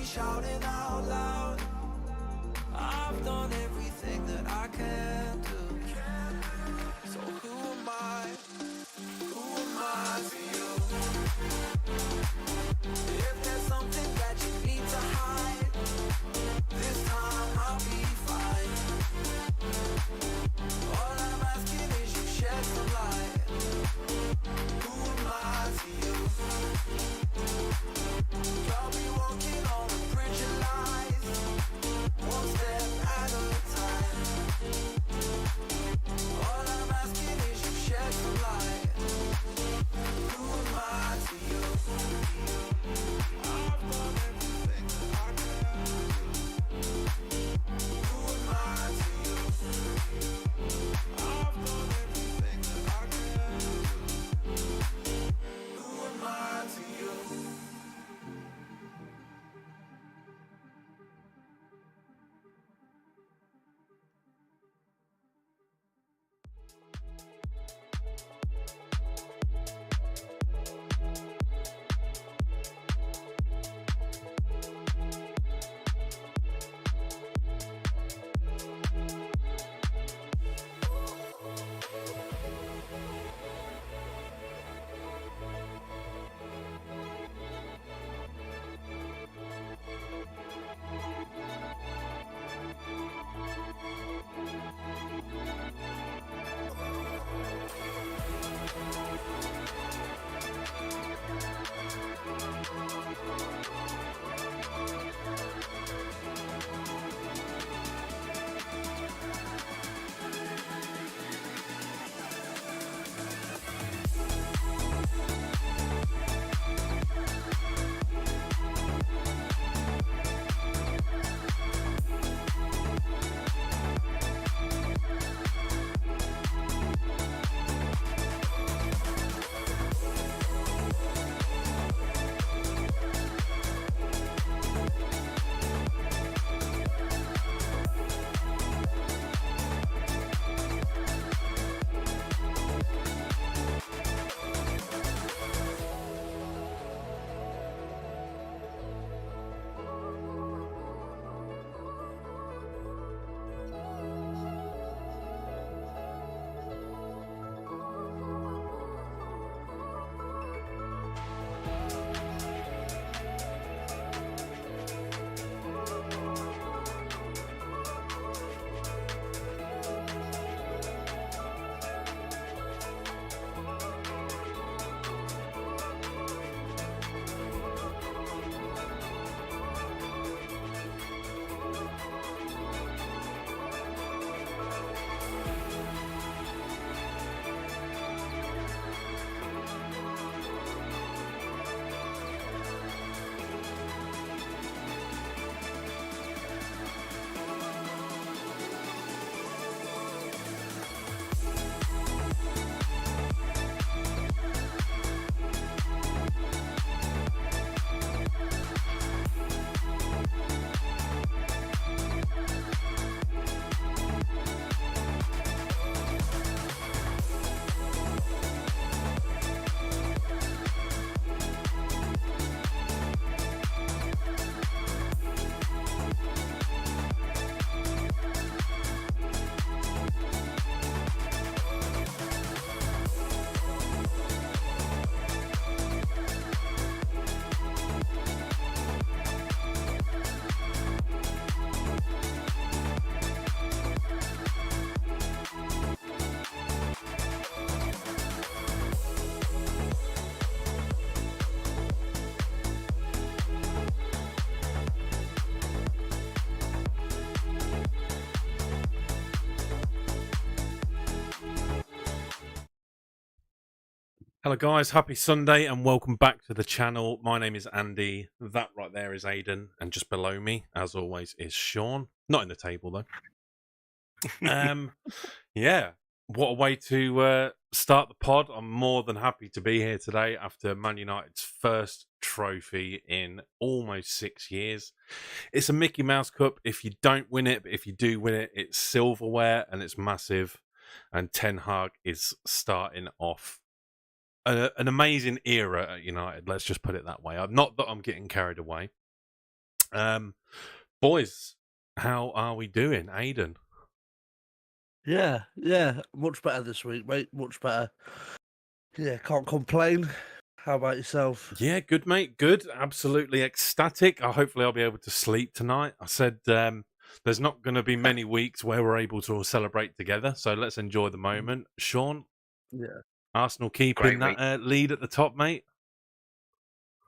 shouting out loud. I've done everything that I can do. So who am I? Who am I to you? If there's something that you need to hide, this time I'll be fine. All I'm asking is you shed some light. Who am I to you? I'll be walking on a bridge of lies, one step at a time. All I'm asking is you shed some light. Who am I to you? I've done everything that I can do. Who am I to you? I've done everything that I can do. Who am I to you? Hello guys, happy Sunday and welcome back to the channel. My name is Andy, that right there is Aiden, and just below me, as always, is Sean. Not in the table though. Yeah, what a way to start the pod. I'm more than happy to be here today after Man United's first trophy in almost 6 years. It's a Mickey Mouse Cup if you don't win it, but if you do win it, it's silverware and it's massive. And Ten Hag is starting off an amazing era at United. Let's just put it that way. Not that I'm getting carried away. Boys, how are we doing, Aiden? Yeah, much better this week, mate. Much better. Yeah, can't complain. How about yourself? Yeah, good, mate. Good. Absolutely ecstatic. Hopefully, I'll be able to sleep tonight. I said there's not going to be many weeks where we're able to all celebrate together, so let's enjoy the moment. Sean, Yeah. Arsenal keeping Great that lead at the top, mate.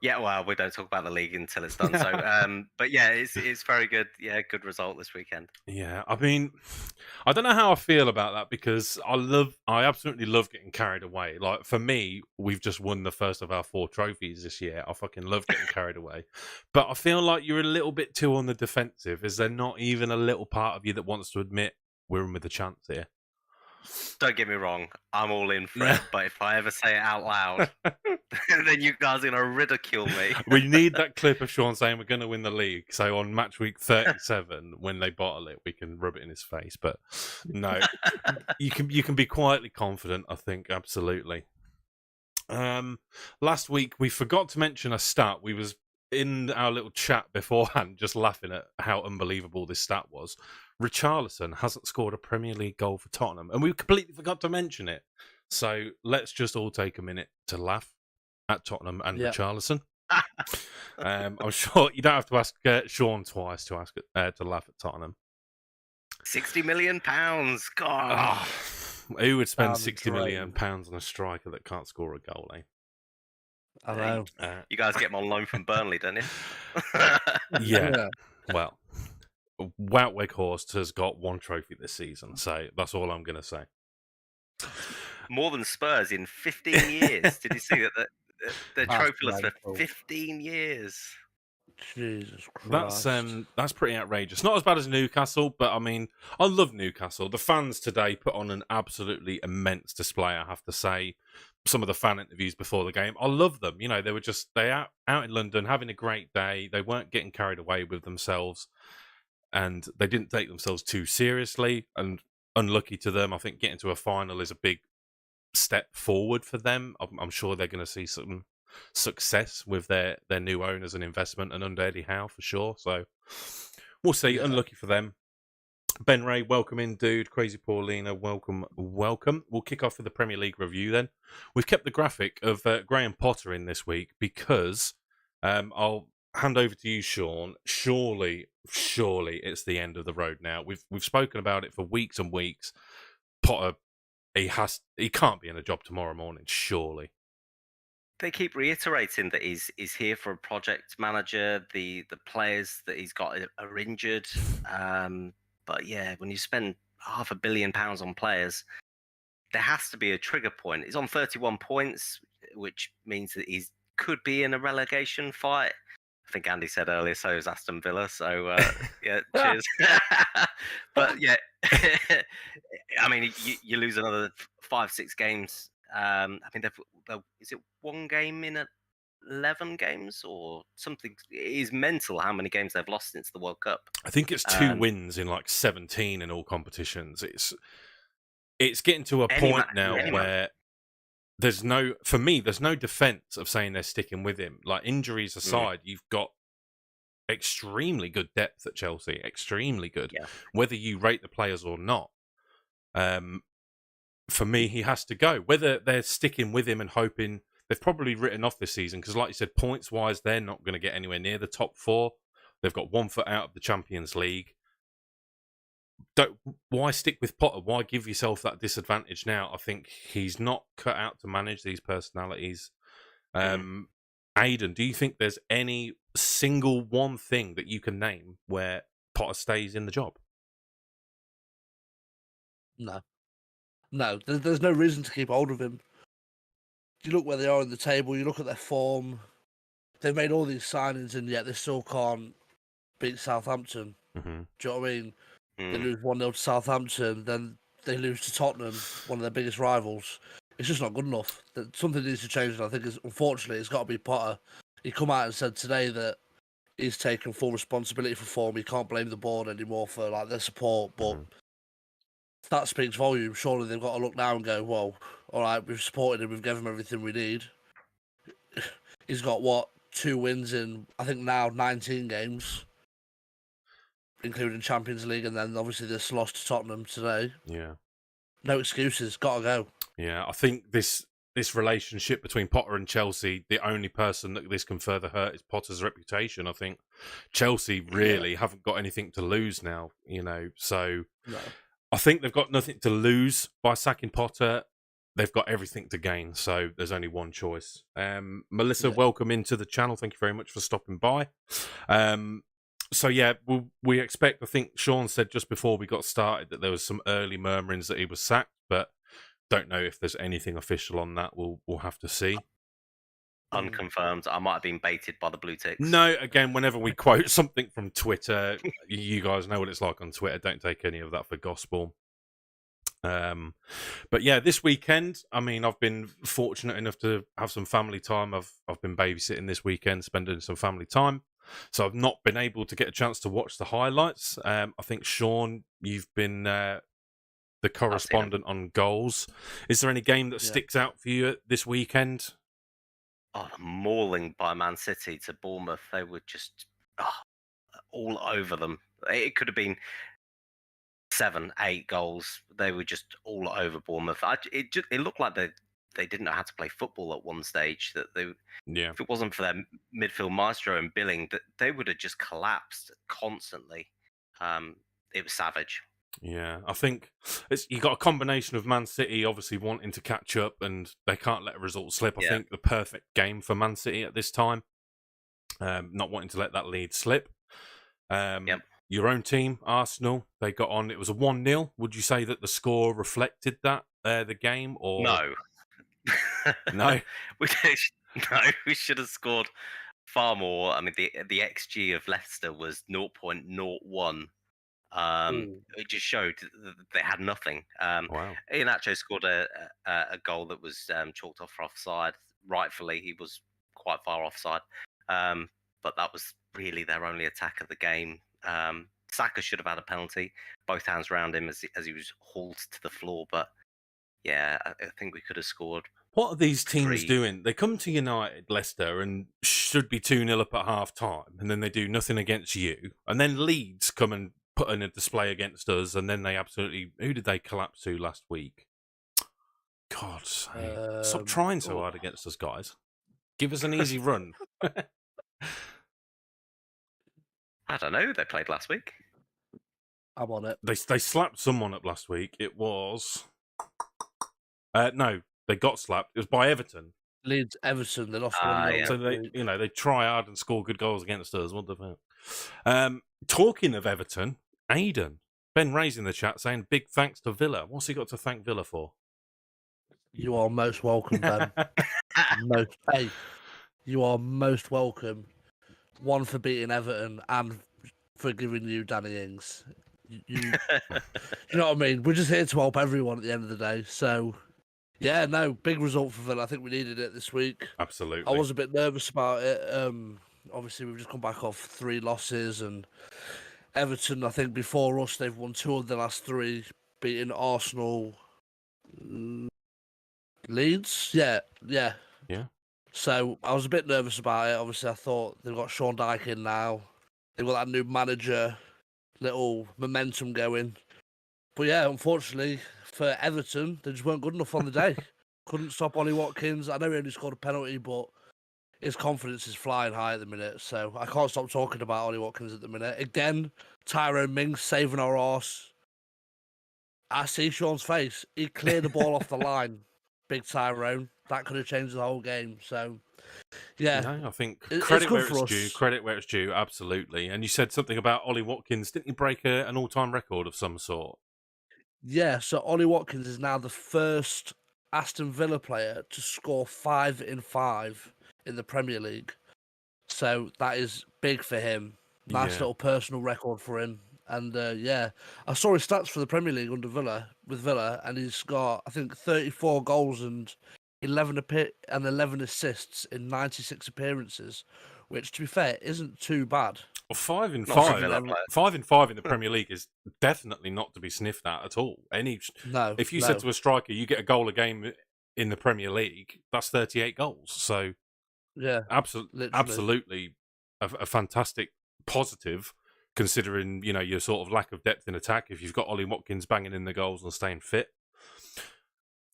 Yeah, well, we don't talk about the league until it's done. So, but yeah, it's very good. Yeah, good result this weekend. Yeah, I mean, I don't know how I feel about that because I absolutely love getting carried away. Like for me, we've just won the first of our 4 trophies this year. I fucking love getting carried away, but I feel like you're a little bit too on the defensive. Is there not even a little part of you that wants to admit we're in with a chance here? Don't get me wrong, I'm all in for it. But if I ever say it out loud, then you guys are gonna ridicule me. We need that clip of Sean saying we're going to win the league. So on match week 37, when they bottle it, we can rub it in his face. But no, you can be quietly confident. I think absolutely. Last week we forgot to mention a stat. We was in our little chat beforehand, just laughing at how unbelievable this stat was. Richarlison hasn't scored a Premier League goal for Tottenham, and we completely forgot to mention it. So let's just all take a minute to laugh at Tottenham and Richarlison. I'm sure you don't have to ask Sean twice to laugh at Tottenham. £60 million, God. Who would spend £60 million on a striker that can't score a goal, eh? I know. You guys get him on loan from Burnley, don't you? Yeah. Well, Wout Weghorst has got 1 trophy this season, so that's all I'm going to say. More than Spurs in 15 years. Did you see that? They're trophyless for 15 years. Jesus Christ. That's pretty outrageous. Not as bad as Newcastle, but I mean, I love Newcastle. The fans today put on an absolutely immense display, I have to say. Some of the fan interviews before the game, I love them. You know, they were out in London having a great day. They weren't getting carried away with themselves, and they didn't take themselves too seriously. And unlucky to them, I think getting to a final is a big step forward for them. I'm sure they're going to see some success with their new owners and investment and under Eddie Howe for sure. So we'll see. Yeah. Unlucky for them. Ben Ray, welcome in, dude. Crazy Paulina, welcome. We'll kick off with the Premier League review then. We've kept the graphic of Graham Potter in this week because I'll hand over to you, Sean. Surely it's the end of the road now. We've spoken about it for weeks and weeks. Potter, he can't be in a job tomorrow morning, surely. They keep reiterating that he's here for a project manager. The players that he's got are injured. But yeah, when you spend £500 million on players, there has to be a trigger point. He's on 31 points, which means that he could be in a relegation fight. I think Andy said earlier, so is Aston Villa. So yeah, cheers. But yeah, I mean, you lose another 5-6 games. I mean, is it 1 game in 11 games or something? It is mental how many games they've lost since the World Cup. I think it's 2 wins in like 17 in all competitions. It's getting to a point now where there's no defense of saying they're sticking with him. Like injuries aside, you've got extremely good depth at Chelsea, extremely good. Yeah. Whether you rate the players or not, for me, he has to go. Whether they're sticking with him and hoping, they've probably written off this season because, like you said, points-wise, they're not going to get anywhere near the top 4. They've got 1 foot out of the Champions League. Why stick with Potter? Why give yourself that disadvantage now? I think he's not cut out to manage these personalities. Aiden, do you think there's any single one thing that you can name where Potter stays in the job? No, there's no reason to keep hold of him. You look where they are in the table, you look at their form, they've made all these signings and yet they still can't beat Southampton. Mm-hmm. Do you know what I mean? They lose 1-0 to Southampton, then they lose to Tottenham, one of their biggest rivals. It's just not good enough. Something needs to change, and I think, unfortunately, it's got to be Potter. He come out and said today that he's taken full responsibility for form. He can't blame the board anymore for like their support, but that speaks volumes. Surely they've got to look now and go, well, all right, we've supported him, we've given him everything we need. He's got, 2 wins in, I think now, 19 games. including Champions League, and then obviously this loss to Tottenham today. Yeah. No excuses. Got to go. Yeah, I think this relationship between Potter and Chelsea, the only person that this can further hurt is Potter's reputation. I think Chelsea really haven't got anything to lose now, so No. I think they've got nothing to lose by sacking Potter. They've got everything to gain, so there's only one choice. Melissa, welcome into the channel. Thank you very much for stopping by. So yeah, we expect, I think Sean said just before we got started that there was some early murmurings that he was sacked, but don't know if there's anything official on that. We'll have to see. Unconfirmed. I might have been baited by the blue ticks. No, again, whenever we quote something from Twitter, you guys know what it's like on Twitter. Don't take any of that for gospel. But yeah, this weekend, I mean, I've been fortunate enough to have some family time. I've been babysitting this weekend, spending some family time. So I've not been able to get a chance to watch the highlights. I think, Sean, you've been the correspondent on goals. Is there any game that sticks out for you this weekend? Oh, the mauling by Man City to Bournemouth. They were just all over them. It could have been 7, 8 goals. They were just all over Bournemouth. It looked like they didn't know how to play football at one stage. That they, if it wasn't for their midfield maestro and Billing, that they would have just collapsed constantly. It was savage. Yeah, I think you got a combination of Man City obviously wanting to catch up and they can't let a result slip. I think the perfect game for Man City at this time, not wanting to let that lead slip. Your own team, Arsenal, they got on. It was a 1-0. Would you say that the score reflected that the game, or no? No, we should have scored far more. I mean, the XG of Leicester was 0.01. It just showed that they had nothing. Wow. Iheanacho scored a goal that was chalked off for offside. Rightfully, he was quite far offside. But that was really their only attack of the game. Saka should have had a penalty, both hands around him as he was hauled to the floor. But yeah, I think we could have scored. What are these teams doing? They come to United, Leicester, and should be 2-0 up at half time, and then they do nothing against you. And then Leeds come and put in a display against us, and then they absolutely... Who did they collapse to last week? God, stop trying so hard against us, guys. Give us an easy run. I don't know who they played last week. I'm on it. They slapped someone up last week. It was... no, they got slapped. It was by Everton. Leeds, Everton, they lost 1-0. So they try hard and score good goals against us. What the fuck? Talking of Everton, Aidan, Ben Ray's in the chat saying big thanks to Villa. What's he got to thank Villa for? You are most welcome, Ben. You are most welcome. One for beating Everton and for giving you Danny Ings. You know what I mean? We're just here to help everyone at the end of the day. So, yeah, no, big result for Villa. I think we needed it this week. Absolutely. I was a bit nervous about it. Obviously, we've just come back off 3 losses, and Everton, I think before us, they've won 2 of the last 3, beating Arsenal, Leeds. Yeah. So I was a bit nervous about it. Obviously, I thought they've got Sean Dyche in now. They've got that new manager, little momentum going. But yeah, unfortunately for Everton, they just weren't good enough on the day. Couldn't stop Ollie Watkins. I know he only scored a penalty, but his confidence is flying high at the minute. So I can't stop talking about Ollie Watkins at the minute. Again, Tyrone Mings saving our arse. I see Sean's face. He cleared the ball off the line. Big Tyrone. That could have changed the whole game. So, yeah. No, I think credit where it's due. Credit where it's due, absolutely. And you said something about Ollie Watkins. Didn't he break an all-time record of some sort? Yeah, so Ollie Watkins is now the first Aston Villa player to score 5 in 5 in the Premier League. So that is big for him. Nice little personal record for him. And yeah, I saw his stats for the Premier League with Villa, and he's got, I think, 34 goals and 11 assists in 96 appearances, which, to be fair, isn't too bad. Well, 5 in 5. 5 in 5 in the Premier League is definitely not to be sniffed at all. If you said to a striker, you get a goal a game in the Premier League, that's 38 goals. So, yeah, absolutely a fantastic positive considering your sort of lack of depth in attack. If you've got Ollie Watkins banging in the goals and staying fit,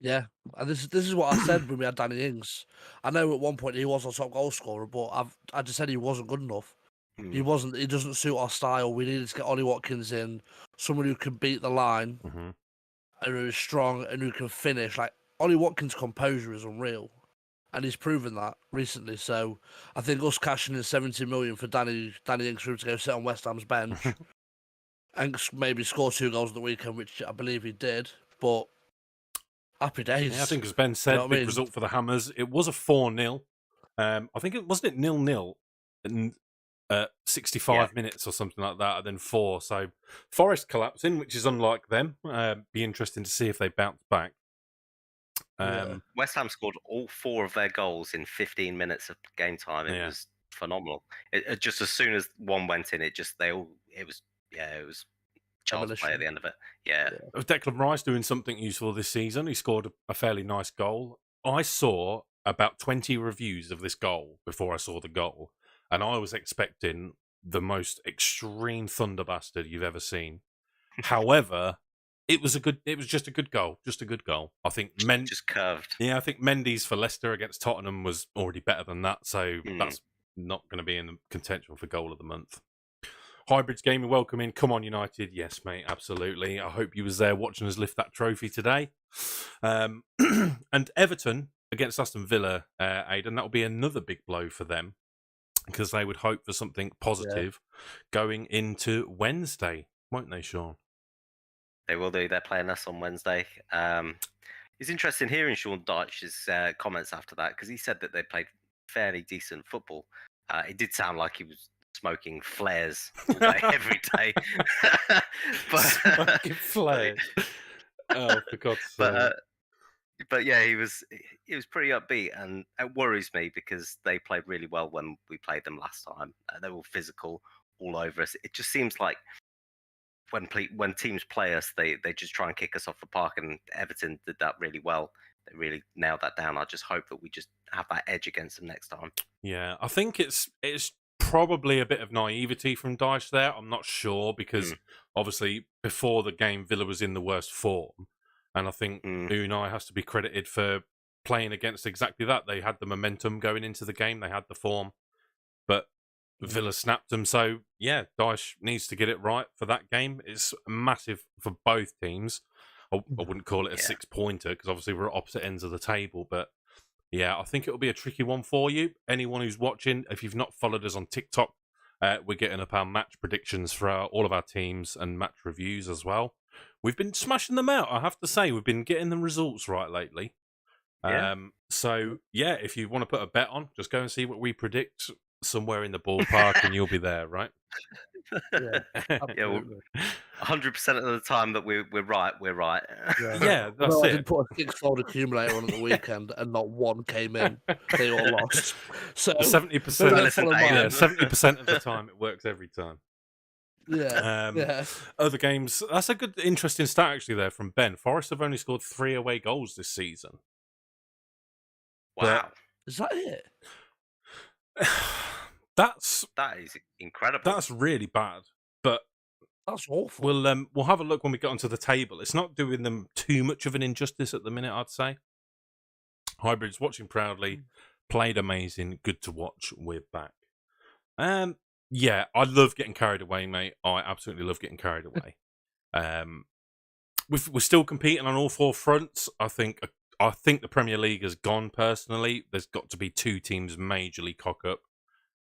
Yeah, and this is what I said when we had Danny Ings. I know at one point he was our top goal scorer, but I just said he wasn't good enough. He wasn't. He doesn't suit our style. We needed to get Ollie Watkins in, someone who can beat the line mm-hmm. and who is strong and who can finish. Like Ollie Watkins' composure is unreal, and he's proven that recently. So I think us cashing in 70 million for Danny Ings for him to go sit on West Ham's bench and maybe score 2 goals at the weekend, which I believe he did. But happy days. Yeah, I think as Ben said, what I big mean? result for the Hammers. It was a 4-0. I think it wasn't 0-0 in 65 minutes or something like that, and then 4. So Forest collapsing, which is unlike them. Be interesting to see if they bounce back. West Ham scored all 4 of their goals in 15 minutes of game time. It was phenomenal. It just as soon as one went in, it was child's play at the end of it. Yeah. Declan Rice doing something useful this season. He scored a fairly nice goal. I saw about 20 reviews of this goal before I saw the goal, and I was expecting the most extreme thunder bastard you've ever seen. However, it was just a good goal. Just a good goal. I think just curved. Yeah, I think Mendy's for Leicester against Tottenham was already better than that, so that's not going to be in the contention for goal of the month. Hybrids Gaming, welcome in. Come on, United. Yes, mate, absolutely. I hope you was there watching us lift that trophy today. And Everton against Aston Villa, Aidan, that will be another big blow for them because they would hope for something positive going into Wednesday, won't they, Sean? They will do. They're playing us on Wednesday. It's interesting hearing Sean Dyche's comments after that because he said that they played fairly decent football. It did sound like he was smoking flares all day, every day. Smoking flares. Oh, for God's sake. But yeah, he was pretty upbeat, and it worries me because they played really well when we played them last time. They were physical all over us. It just seems like when teams play us, they just try and kick us off the park, and Everton did that really well. They really nailed that down. I just hope that we just have that edge against them next time. Yeah, I think it's probably a bit of naivety from Dyche there. I'm not sure because obviously before the game, Villa was in the worst form, and I think Unai has to be credited for playing against exactly that. They had the momentum going into the game, they had the form, but Villa snapped them. So yeah, Dyche needs to get it right for that game. It's massive for both teams. I wouldn't call it a 6-pointer because obviously we're at opposite ends of the table, but yeah, I think it'll be a tricky one for you. Anyone who's watching, if you've not followed us on TikTok, we're getting up our match predictions for all of our teams and match reviews as well. We've been smashing them out, I have to say. We've been getting the results right lately. So, yeah, if you want to put a bet on, just go and see what we predict somewhere in the ballpark and you'll be there, right? Yeah, well, 100% of the time that we're right, we're right. Yeah, that's it. I did put a 6-fold accumulator on at the weekend, and not one came in. They all lost. So 70%. 70% of the time, it works every time. Yeah. Other games. That's a good, interesting stat actually there from Ben. Forest have only scored 3 away goals this season. Wow, is that it? That is incredible. That's really bad, but that's awful. We'll have a look when we get onto the table. It's not doing them too much of an injustice at the minute, I'd say. Hybrids watching proudly, played amazing, good to watch. We're back. Yeah, I love getting carried away, mate. I absolutely love getting carried away. We're still competing on all 4 fronts. I think the Premier League has gone. Personally, there's got to be 2 teams majorly cock up.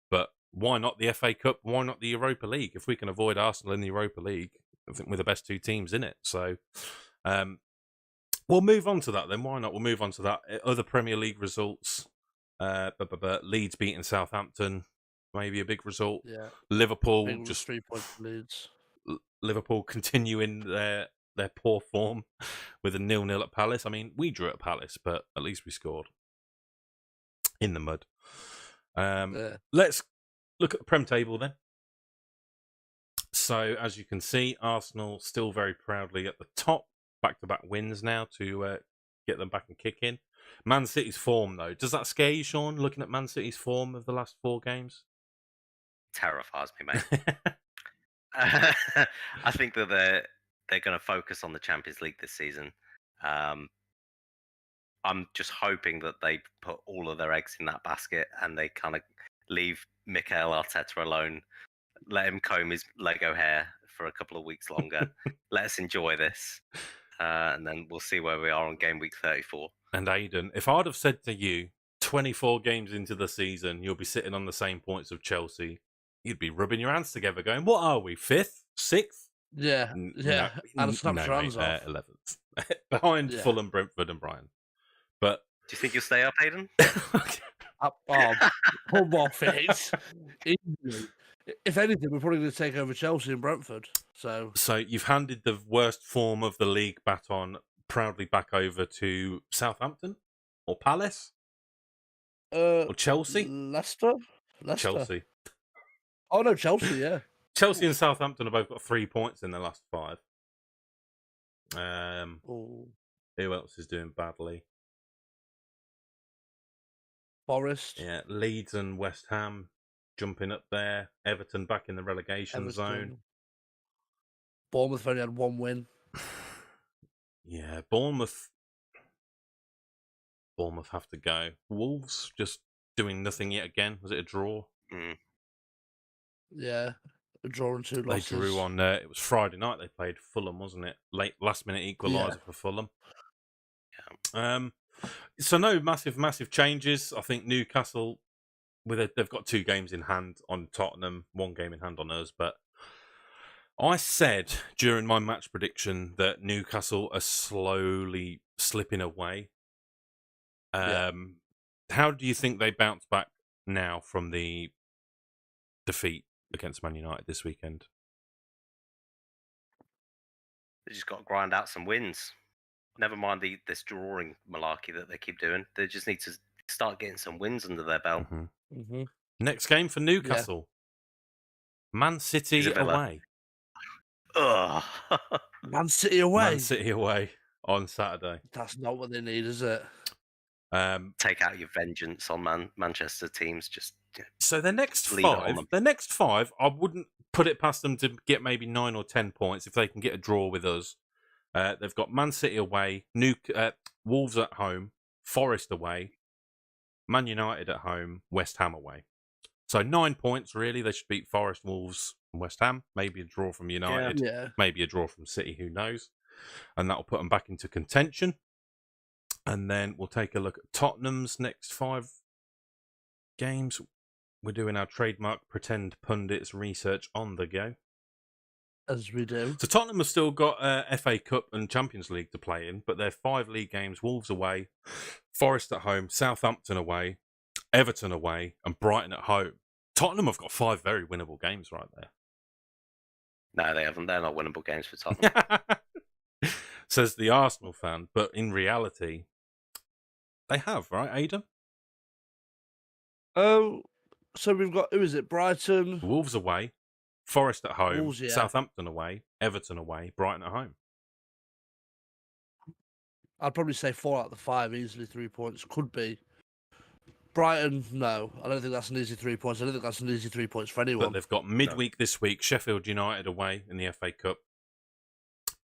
But why not the FA Cup? Why not the Europa League? If we can avoid Arsenal in the Europa League, I think we're the best 2 teams in it. So we'll move on to that then. Why not? We'll move on to that. Other Premier League results. Leeds beating Southampton, maybe a big result. Yeah. Liverpool just 3 points for Leeds. Liverpool continuing their poor form with a 0-0 at Palace. I mean, we drew at Palace, but at least we scored in the mud. Let's look at the Prem table then. So, as you can see, Arsenal still very proudly at the top. Back-to-back wins now to get them back and kick in. Man City's form, though. Does that scare you, Sean, looking at Man City's form of the last 4 games? Terrifies me, mate. I think that they're going to focus on the Champions League this season. I'm just hoping that they put all of their eggs in that basket and they kind of leave Mikel Arteta alone. Let him comb his Lego hair for a couple of weeks longer. Let us enjoy this. And then we'll see where we are on game week 34. And Aidan, if I'd have said to you, 24 games into the season, you'll be sitting on the same points of Chelsea, you'd be rubbing your hands together going, what are we, 5th? 6th? Yeah, yeah. And snaps your hands off. 11th. Behind Yeah. Fulham, Brentford and Brighton. But Do you think you'll stay up, Aidan? Come off it. Easily. If anything, we're probably going to take over Chelsea and Brentford. So you've handed the worst form of the league baton proudly back over to Southampton or Palace or Chelsea? Leicester? Chelsea. Oh, no, Chelsea, yeah. Chelsea and Southampton have both got 3 points in the last 5. Ooh. Who else is doing badly? Forest. Yeah, Leeds and West Ham jumping up there. Everton back in the relegation zone. Bournemouth only had 1 win. Yeah, Bournemouth have to go. Wolves just doing nothing yet again. Was it a draw? Yeah, a draw and 2 losses. They drew on. It was Friday night. They played Fulham, wasn't it? Last minute equaliser for Fulham. Yeah. So no massive changes. I think Newcastle, they've got 2 games in hand on Tottenham, 1 game in hand on us. But I said during my match prediction that Newcastle are slowly slipping away. How do you think they bounce back now from the defeat against Man United this weekend? They just got to grind out some wins. Never mind this drawing malarkey that they keep doing. They just need to start getting some wins under their belt. Mm-hmm. Next game for Newcastle. Yeah. Man City away. Ugh. Man City away? Man City away on Saturday. That's not what they need, is it? Take out your vengeance on Manchester teams. So the next 5, I wouldn't put it past them to get maybe 9 or 10 points if they can get a draw with us. They've got Man City away, Wolves at home, Forest away, Man United at home, West Ham away. So 9 points, really. They should beat Forest, Wolves, and West Ham. Maybe a draw from United. Yeah. Maybe a draw from City, who knows. And that'll put them back into contention. And then we'll take a look at Tottenham's next 5 games. We're doing our trademark pretend pundits research on the go. As we do. So Tottenham have still got FA Cup and Champions League to play in, but they're 5 league games: Wolves away, Forest at home, Southampton away, Everton away, and Brighton at home. Tottenham have got 5 very winnable games right there. No, they haven't. They're not winnable games for Tottenham. Says the Arsenal fan, but in reality, they have, right, Aidan? Oh, so we've got, who is it? Brighton. Wolves away, Forest at home, Wolves, yeah. Southampton away, Everton away, Brighton at home. I'd probably say 4 out of the 5, easily 3 points. Could be. Brighton, no. I don't think that's an easy 3 points. I don't think that's an easy 3 points for anyone. But they've got midweek this week, Sheffield United away in the FA Cup.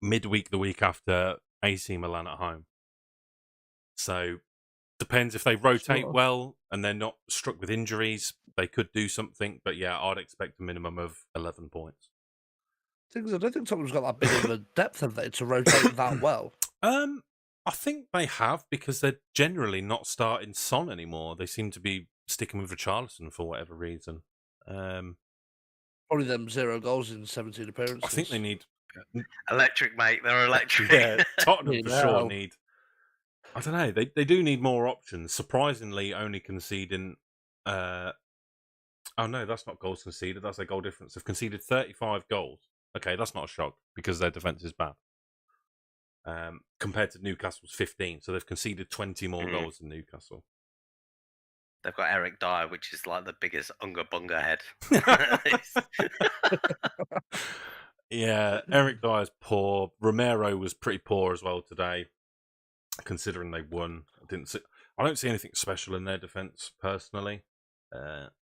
Midweek the week after, AC Milan at home. So, depends if they rotate well and they're not struck with injuries, they could do something. But yeah, I'd expect a minimum of 11 points. I don't think Tottenham's got that big of a depth, have they, to rotate that well? I think they have, because they're generally not starting Son anymore. They seem to be sticking with Richarlison for whatever reason. Probably them 0 goals in 17 appearances. I think they need... Electric, mate. They're electric. Yeah, Tottenham for sure need... I don't know. They do need more options. Surprisingly, only conceding... Oh, no, that's not goals conceded. That's their goal difference. They've conceded 35 goals. Okay, that's not a shock, because their defence is bad. Compared to Newcastle's 15. So they've conceded 20 more goals than Newcastle. They've got Eric Dyer, which is like the biggest unga bunga head. Yeah, Eric Dyer's poor. Romero was pretty poor as well today, considering they won. I don't see anything special in their defence personally.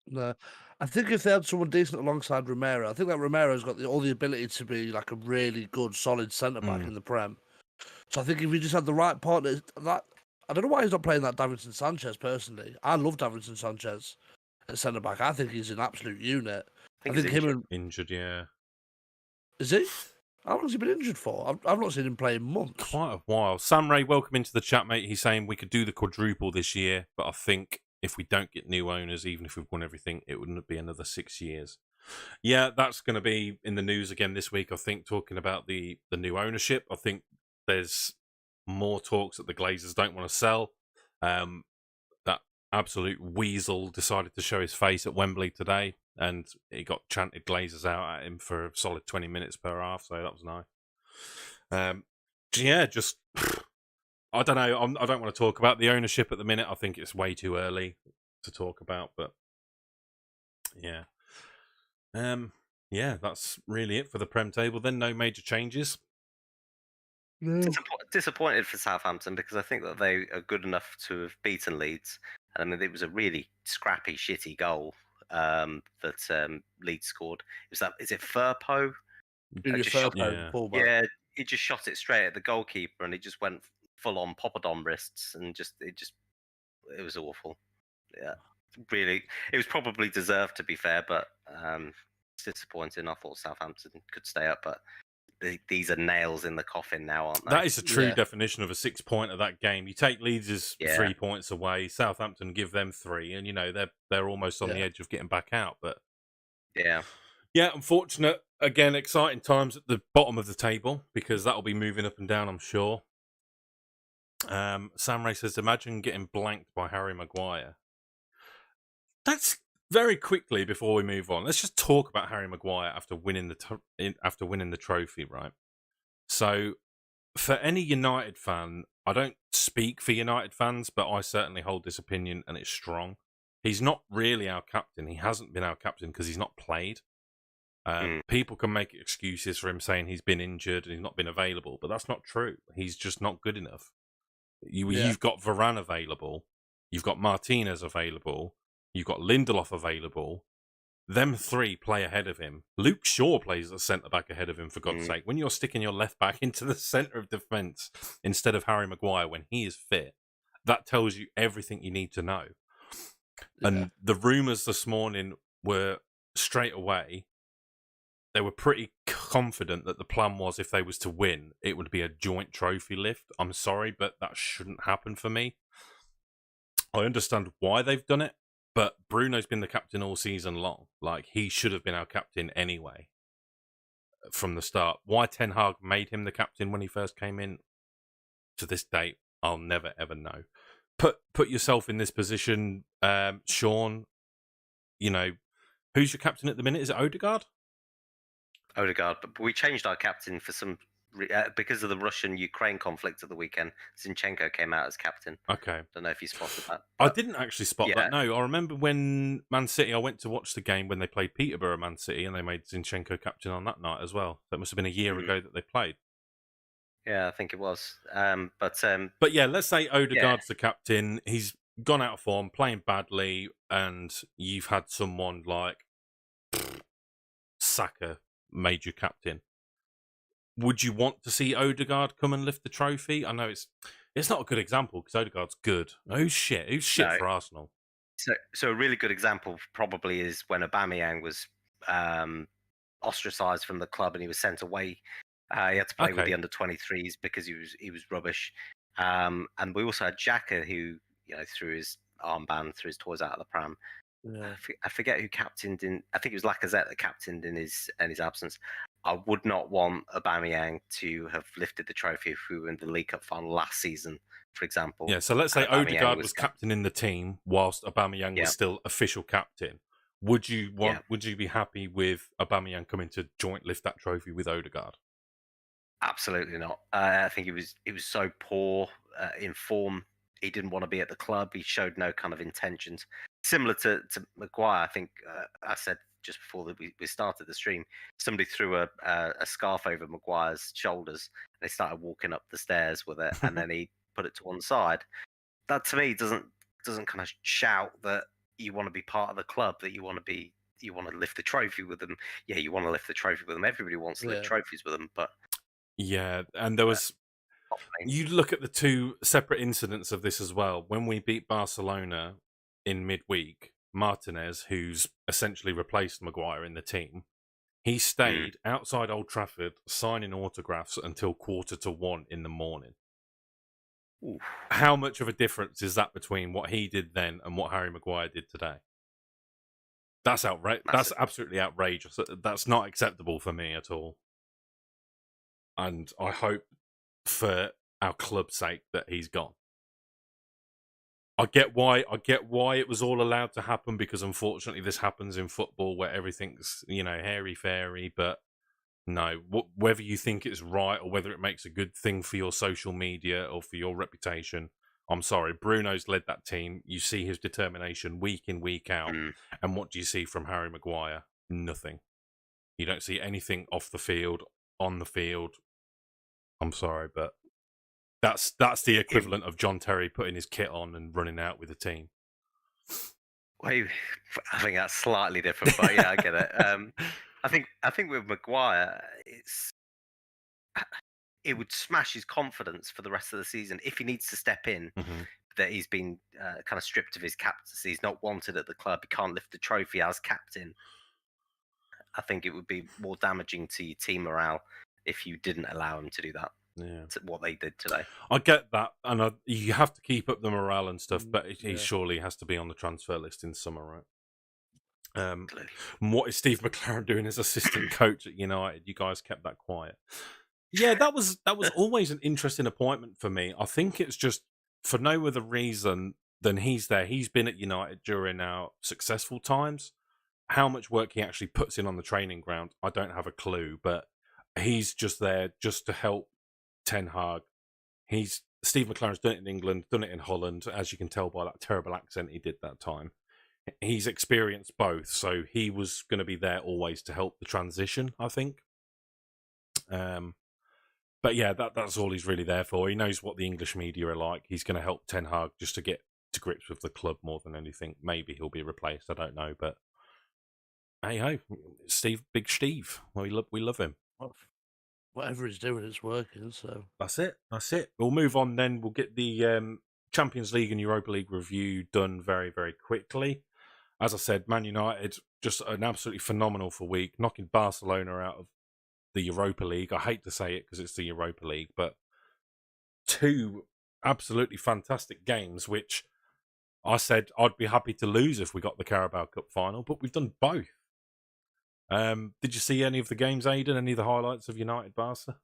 No, I think if they had someone decent alongside Romero, I think that Romero's got all the ability to be like a really good, solid centre back in the Prem. So I think if we just had the right partner, that I don't know why he's not playing that Davinson Sanchez. Personally, I love Davinson Sanchez at centre back. I think he's an absolute unit. I I think think he's him injured. and Injured, yeah. is he? How long has he been injured for? I've not seen him play in months. Quite a while. Sam Ray, welcome into the chat, mate. He's saying we could do the quadruple this year, but I think if we don't get new owners, even if we've won everything, it wouldn't be another 6 years. Yeah, that's going to be in the news again this week, I think, talking about the new ownership. I think there's more talks that the Glazers don't want to sell. That absolute weasel decided to show his face at Wembley today, and he got chanted Glazers out at him for a solid 20 minutes per half, so that was nice. Yeah, just I don't know. I don't want to talk about the ownership at the minute. I think it's way too early to talk about, but yeah. Yeah, that's really it for the Prem table. Then no major changes. No. Disappointed for Southampton because I think that they are good enough to have beaten Leeds. I mean, it was a really scrappy, shitty goal that Leeds scored. Is it Firpo? Junior just shot- Firpo, Yeah. fullback. Yeah, he just shot it straight at the goalkeeper, and he just went full on Poppadom wrists, and it was awful. Yeah, really, it was probably deserved to be fair, but it's disappointing. I thought Southampton could stay up, but these are nails in the coffin now, aren't they? That is a true Yeah. definition of a 6 point of that game. You take Leeds' Yeah. 3 points away, Southampton give them 3, and they're almost on the Yeah. edge of getting back out. But Yeah, yeah, unfortunate. Again, exciting times at the bottom of the table because that'll be moving up and down, I'm sure. Sam Ray says, imagine getting blanked by Harry Maguire. That's very quickly before we move on. Let's just talk about Harry Maguire after winning the trophy, right? So, for any United fan, I don't speak for United fans, but I certainly hold this opinion, and it's strong. He's not really our captain. He hasn't been our captain because he's not played. People can make excuses for him saying he's been injured and he's not been available, but that's not true. He's just not good enough. You've got Varane available. You've got Martinez available. You've got Lindelof available. Them 3 play ahead of him. Luke Shaw plays at centre-back ahead of him, for God's sake. When you're sticking your left back into the centre of defence instead of Harry Maguire when he is fit, that tells you everything you need to know. Yeah. And the rumours this morning were straight away, they were pretty confident that the plan was if they was to win, it would be a joint trophy lift. I'm sorry, but that shouldn't happen for me. I understand why they've done it, but Bruno's been the captain all season long. Like, he should have been our captain anyway from the start. Why Ten Hag made him the captain when he first came in, to this date, I'll never, ever know. Put yourself in this position, Sean. Who's your captain at the minute? Is it Odegaard? Odegaard, but we changed our captain for some because of the Russian-Ukraine conflict at the weekend. Zinchenko came out as captain. Okay. Don't know if you spotted that. I didn't actually spot yeah. that. No, I remember when Man City, I went to watch the game when they played Peterborough Man City, and they made Zinchenko captain on that night as well. That must have been a year ago that they played. Yeah, I think it was. But yeah, let's say Odegaard's the captain. He's gone out of form, playing badly, and you've had someone like Saka made you captain. Would you want to see Odegaard come and lift the trophy? I know it's not a good example because Odegaard's good. Who's shit? Who's shit for Arsenal? So a really good example probably is when Aubameyang was ostracised from the club and he was sent away. He had to play with the under-23s because he was rubbish. And we also had Xhaka who threw his armband, threw his toys out of the pram. Yeah. I forget who captained in. I think it was Lacazette that captained in his absence. I would not want Aubameyang to have lifted the trophy if we were in the League Cup final last season, for example. Yeah, so let's say Odegaard was captain in the team whilst Aubameyang was still official captain. Would you be happy with Aubameyang coming to joint lift that trophy with Odegaard? Absolutely not. I think he was so poor in form. He didn't want to be at the club. He showed no kind of intentions. Similar to Maguire, I think I said just before that we started the stream, somebody threw a scarf over Maguire's shoulders and they started walking up the stairs with it, and then he put it to one side. That to me doesn't kind of shout that you want to be part of the club, that you want to lift the trophy with them. Yeah, you want to lift the trophy with them. Everybody wants to lift trophies with them, but yeah, and there was. not me. You look at the two separate incidents of this as well. When we beat Barcelona in midweek, Martinez, who's essentially replaced Maguire in the team, he stayed outside Old Trafford signing autographs until 1:45 in the morning. Oof. How much of a difference is that between what he did then and what Harry Maguire did today? That's outrageous. That's absolutely outrageous. That's not acceptable for me at all. And I hope for our club's sake that he's gone. I get why it was all allowed to happen, because unfortunately this happens in football where everything's, hairy-fairy, but no, whether you think it's right or whether it makes a good thing for your social media or for your reputation, I'm sorry, Bruno's led that team. You see his determination week in, week out. And what do you see from Harry Maguire? Nothing. You don't see anything off the field, on the field. I'm sorry, but that's the equivalent of John Terry putting his kit on and running out with the team. Well, I think that's slightly different, but yeah, I get it. I think with Maguire, it would smash his confidence for the rest of the season if he needs to step in. That he's been kind of stripped of his captaincy. He's not wanted at the club. He can't lift the trophy as captain. I think it would be more damaging to your team morale if you didn't allow him to do that. Yeah, what they did today. I get that, and you have to keep up the morale and stuff, but he surely has to be on the transfer list in summer, right? What is Steve McLaren doing as assistant coach at United? You guys kept that quiet. Yeah, that was always an interesting appointment for me. I think it's just for no other reason than he's there. He's been at United during our successful times. How much work he actually puts in on the training ground, I don't have a clue, but he's just there just to help Ten Hag. Steve McLaren's done it in England, done it in Holland, as you can tell by that terrible accent he did that time. He's experienced both, so he was going to be there always to help the transition, I think. But yeah, that's all he's really there for. He knows what the English media are like. He's going to help Ten Hag just to get to grips with the club more than anything. Maybe he'll be replaced, I don't know, but hey, Big Steve. We love him. Whatever he's doing, it's working. So that's it. We'll move on then. We'll get the Champions League and Europa League review done very, very quickly. As I said, Man United just an absolutely phenomenal week, knocking Barcelona out of the Europa League. I hate to say it because it's the Europa League, but two absolutely fantastic games, which I said I'd be happy to lose if we got the Carabao Cup final, but we've done both. Did you see any of the games, Aidan? Any of the highlights of United Barca?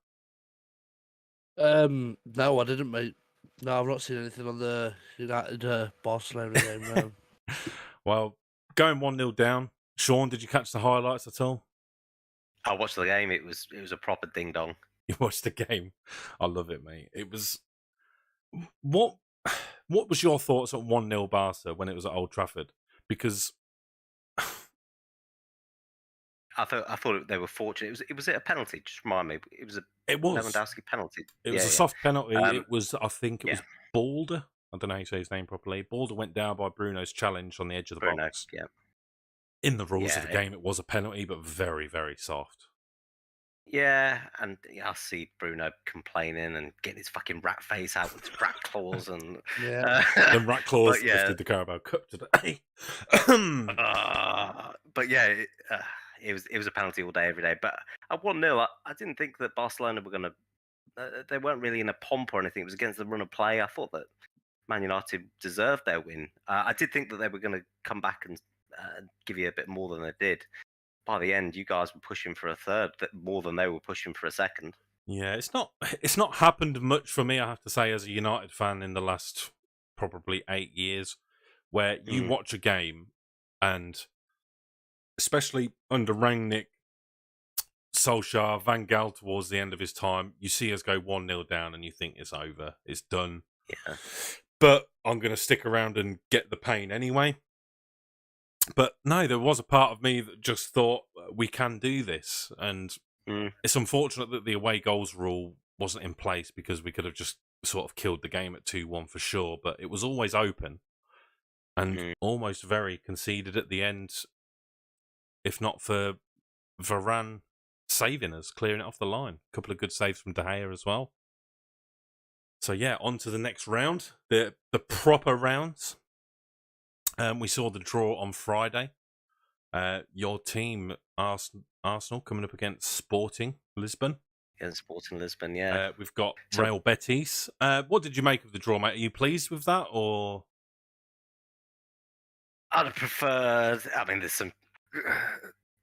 No, I didn't, mate. No, I've not seen anything on the United Barcelona game. No. Well, going 1-0 down. Sean, did you catch the highlights at all? I watched the game. It was a proper ding dong. You watched the game. I love it, mate. It was what was your thoughts on 1-0 Barca when it was at Old Trafford? Because I thought they were fortunate. Was it a penalty? Just remind me. It was Lewandowski penalty. It was a soft penalty. It was, I think, it was Balder. I don't know how you say his name properly. Balder went down by Bruno's challenge on the edge of the box. Yeah. In the rules of the game, it was a penalty, but very, very soft. Yeah, and I see Bruno complaining and getting his fucking rat face out with his rat claws and the rat claws lifted the Carabao Cup today. But yeah, it was a penalty all day, every day. But at 1-0, I didn't think that Barcelona were going to. They weren't really in a pomp or anything. It was against the run of play. I thought that Man United deserved their win. I did think that they were going to come back and give you a bit more than they did. By the end, you guys were pushing for a third, more than they were pushing for a second. Yeah, it's not happened much for me, I have to say, as a United fan in the last probably 8 years, where you watch a game and especially under Rangnick, Solskjaer, Van Gaal towards the end of his time, you see us go 1-0 down and you think it's over, it's done. Yeah. But I'm going to stick around and get the pain anyway. But no, there was a part of me that just thought we can do this. And it's unfortunate that the away goals rule wasn't in place because we could have just sort of killed the game at 2-1 for sure. But it was always open. and almost very conceded at the end, if not for Varane saving us, clearing it off the line. A couple of good saves from De Gea as well. So yeah, on to the next round, the proper rounds. We saw the draw on Friday. Your team, Arsenal, coming up against Sporting Lisbon. Against Sporting Lisbon, yeah. We've got Real Betis. What did you make of the draw, mate? Are you pleased with that, or? I'd have preferred. I mean, there's some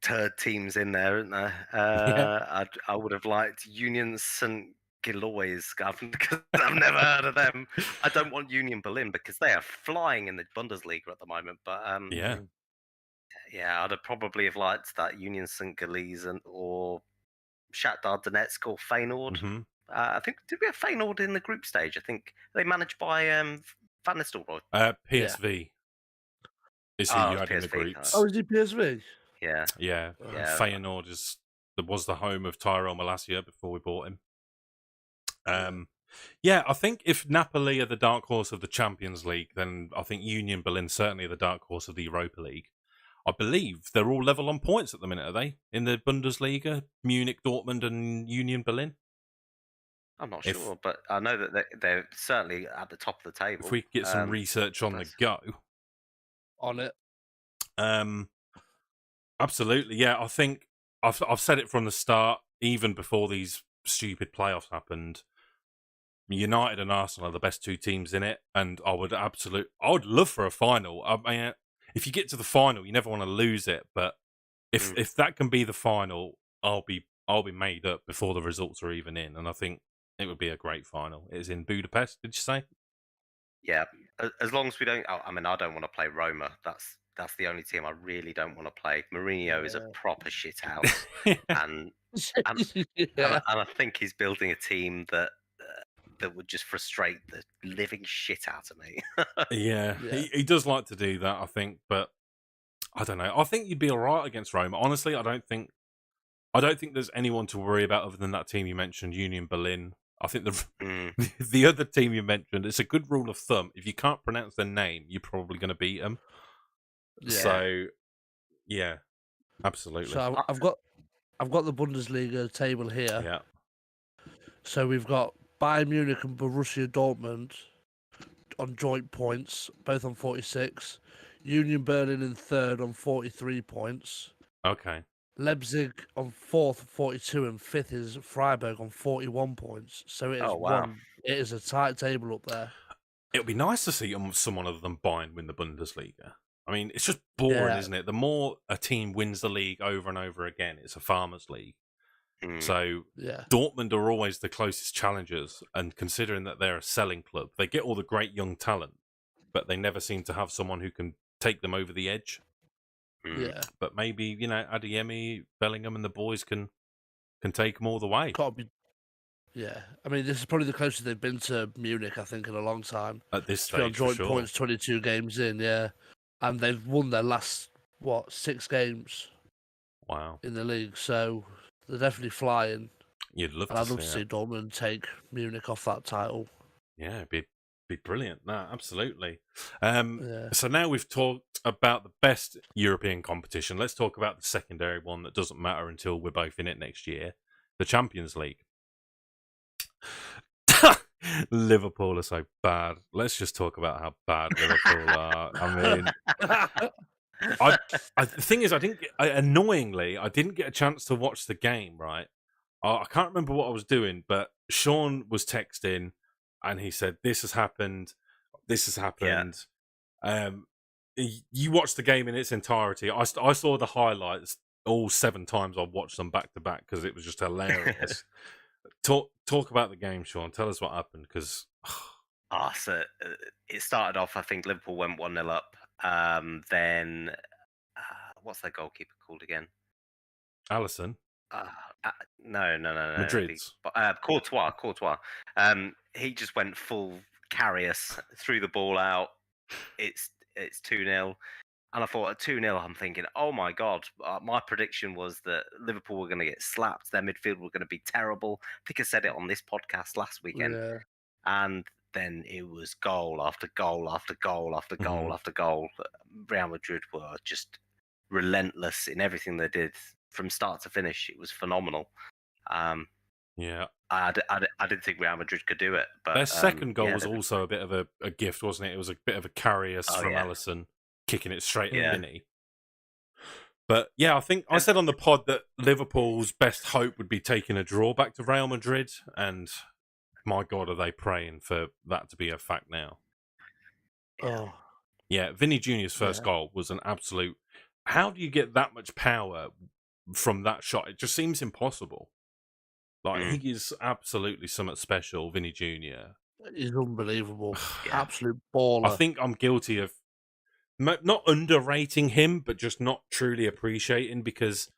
turd teams in there, isn't there? I would have liked Union St. Gillois, because I've never heard of them. I don't want Union Berlin because they are flying in the Bundesliga at the moment. But Yeah. I'd have probably have liked that Union St. Gillois or Shakhtar Donetsk or Feyenoord. Mm-hmm. I think, did we have Feyenoord in the group stage? I think they managed by Van Nistelrooy. PSV is who you had in the PSV, groups. Oh, is he PSV? Yeah. Yeah. Feyenoord was the home of Tyrell Malacia before we bought him. Yeah, I think if Napoli are the dark horse of the Champions League, then I think Union Berlin certainly are the dark horse of the Europa League. I believe they're all level on points at the minute, are they? In the Bundesliga, Munich, Dortmund, and Union Berlin. I'm not sure, but I know that they're certainly at the top of the table. If we could get some research on the go. On it. Absolutely, yeah. I think I've said it from the start, even before these stupid playoffs happened. United and Arsenal are the best two teams in it, and I would love for a final. I mean, if you get to the final, you never want to lose it. But if that can be the final, I'll be made up before the results are even in, and I think it would be a great final. It is in Budapest, did you say? Yeah, as long as we don't. I mean, I don't want to play Roma. That's the only team I really don't want to play. Mourinho is a proper shithouse, and I think he's building a team that would just frustrate the living shit out of me. Yeah. He does like to do that, I think, but I don't know. I think you'd be all right against Roma. Honestly, I don't think there's anyone to worry about other than that team you mentioned, Union Berlin. I think the other team you mentioned, it's a good rule of thumb. If you can't pronounce their name, you're probably going to beat them. Yeah. So, yeah, absolutely. So I've got the Bundesliga table here. Yeah. So we've got Bayern Munich and Borussia Dortmund on joint points, both on 46. Union Berlin in third on 43 points. Okay. Leipzig on fourth, 42, and fifth is Freiburg on 41 points. So it is it is a tight table up there. It would be nice to see someone other than Bayern win the Bundesliga. I mean, it's just boring, isn't it? The more a team wins the league over and over again, it's a farmers' league. So Dortmund are always the closest challengers, and considering that they're a selling club, they get all the great young talent, but they never seem to have someone who can take them over the edge. Yeah, but maybe Adeyemi, Bellingham, and the boys can take them all the way. Can't be. Yeah, I mean, this is probably the closest they've been to Munich, I think, in a long time. At this stage, on joint for sure. points, 22 games in, and they've won their last 6 games. Wow. In the league, so they're definitely flying. You'd love I'd love to see Dortmund take Munich off that title. Yeah, it'd be brilliant. No, absolutely. So now we've talked about the best European competition. Let's talk about the secondary one that doesn't matter until we're both in it next year, the Champions League. Liverpool are so bad. Let's just talk about how bad Liverpool are. I mean, the thing is, annoyingly, I didn't get a chance to watch the game, right? I can't remember what I was doing, but Sean was texting and he said, this has happened. Yeah. You watched the game in its entirety. I saw the highlights all 7 times. I watched them back to back because it was just hilarious. Talk about the game, Sean. Tell us what happened, because so it started off, I think Liverpool went 1-0 up. Then what's their goalkeeper called again? Alisson. No. Madrid's. Courtois. He just went full Karius, threw the ball out. It's 2-0. And I thought at 2-0, I'm thinking, oh my God, my prediction was that Liverpool were going to get slapped. Their midfield were going to be terrible. I think I said it on this podcast last weekend. Yeah. And then it was goal after goal after goal after goal Mhm. after goal. Real Madrid were just relentless in everything they did from start to finish. It was phenomenal. Yeah. I didn't think Real Madrid could do it, but Their second goal yeah, was also a bit of a gift, wasn't it? It was a bit of a carrius Oh, from yeah. Alisson, kicking it straight Yeah. at Vinny. But yeah, I think I And- said on the pod that Liverpool's best hope would be taking a draw back to Real Madrid, and my God, are they praying for that to be a fact now? Oh, Yeah, Vinny Jr.'s first Yeah. goal was an absolute. How do you get that much power from that shot? It just seems impossible. Like, Mm. he is absolutely something special, Vinny Jr. he's unbelievable. Yeah. Absolute baller. I think I'm guilty of not underrating him, but just not truly appreciating, because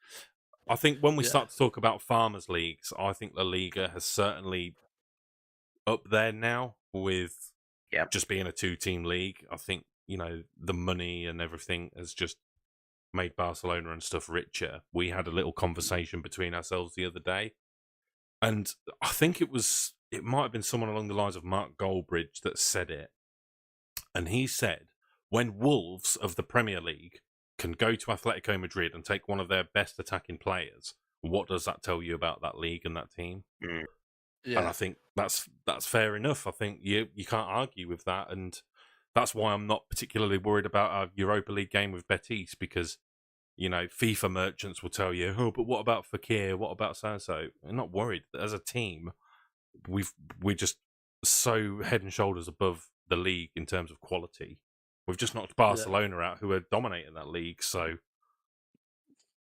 I think when we Yeah. start to talk about farmers leagues, I think La Liga has certainly up there now with Yep. just being a 2-team league. I think, the money and everything has just made Barcelona and stuff richer. We had a little conversation between ourselves the other day, and I think it might have been someone along the lines of Mark Goldbridge that said it. And he said, when Wolves of the Premier League can go to Atletico Madrid and take one of their best attacking players, what does that tell you about that league and that team? Mm. Yeah. And I think that's fair enough. I think you can't argue with that, and that's why I'm not particularly worried about our Europa League game with Betis, because FIFA merchants will tell you, oh, but what about Fekir? What about so-and-so? I'm not worried. As a team, we're just so head and shoulders above the league in terms of quality. We've just knocked Barcelona out, who are dominating that league. So,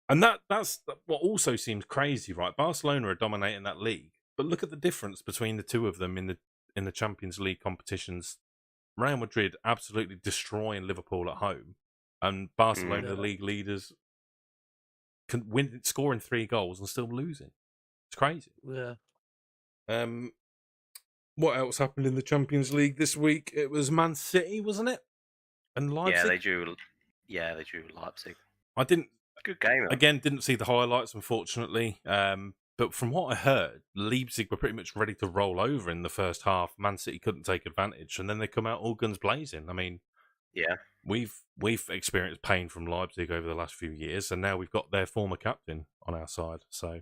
and that's what also seems crazy, right? Barcelona are dominating that league, but look at the difference between the two of them in the Champions League competitions. Real Madrid absolutely destroying Liverpool at home, and Barcelona, the league leaders, can win, scoring 3 goals and still losing. It's crazy. Yeah. What else happened in the Champions League this week? It was Man City, wasn't it? And Leipzig. Yeah, they drew. Yeah, they drew Leipzig. I didn't. Good game. Though. Again, didn't see the highlights, unfortunately. But from what I heard, Leipzig were pretty much ready to roll over in the first half. Man City couldn't take advantage, and then they come out all guns blazing. I mean, yeah, we've experienced pain from Leipzig over the last few years, and now we've got their former captain on our side. So,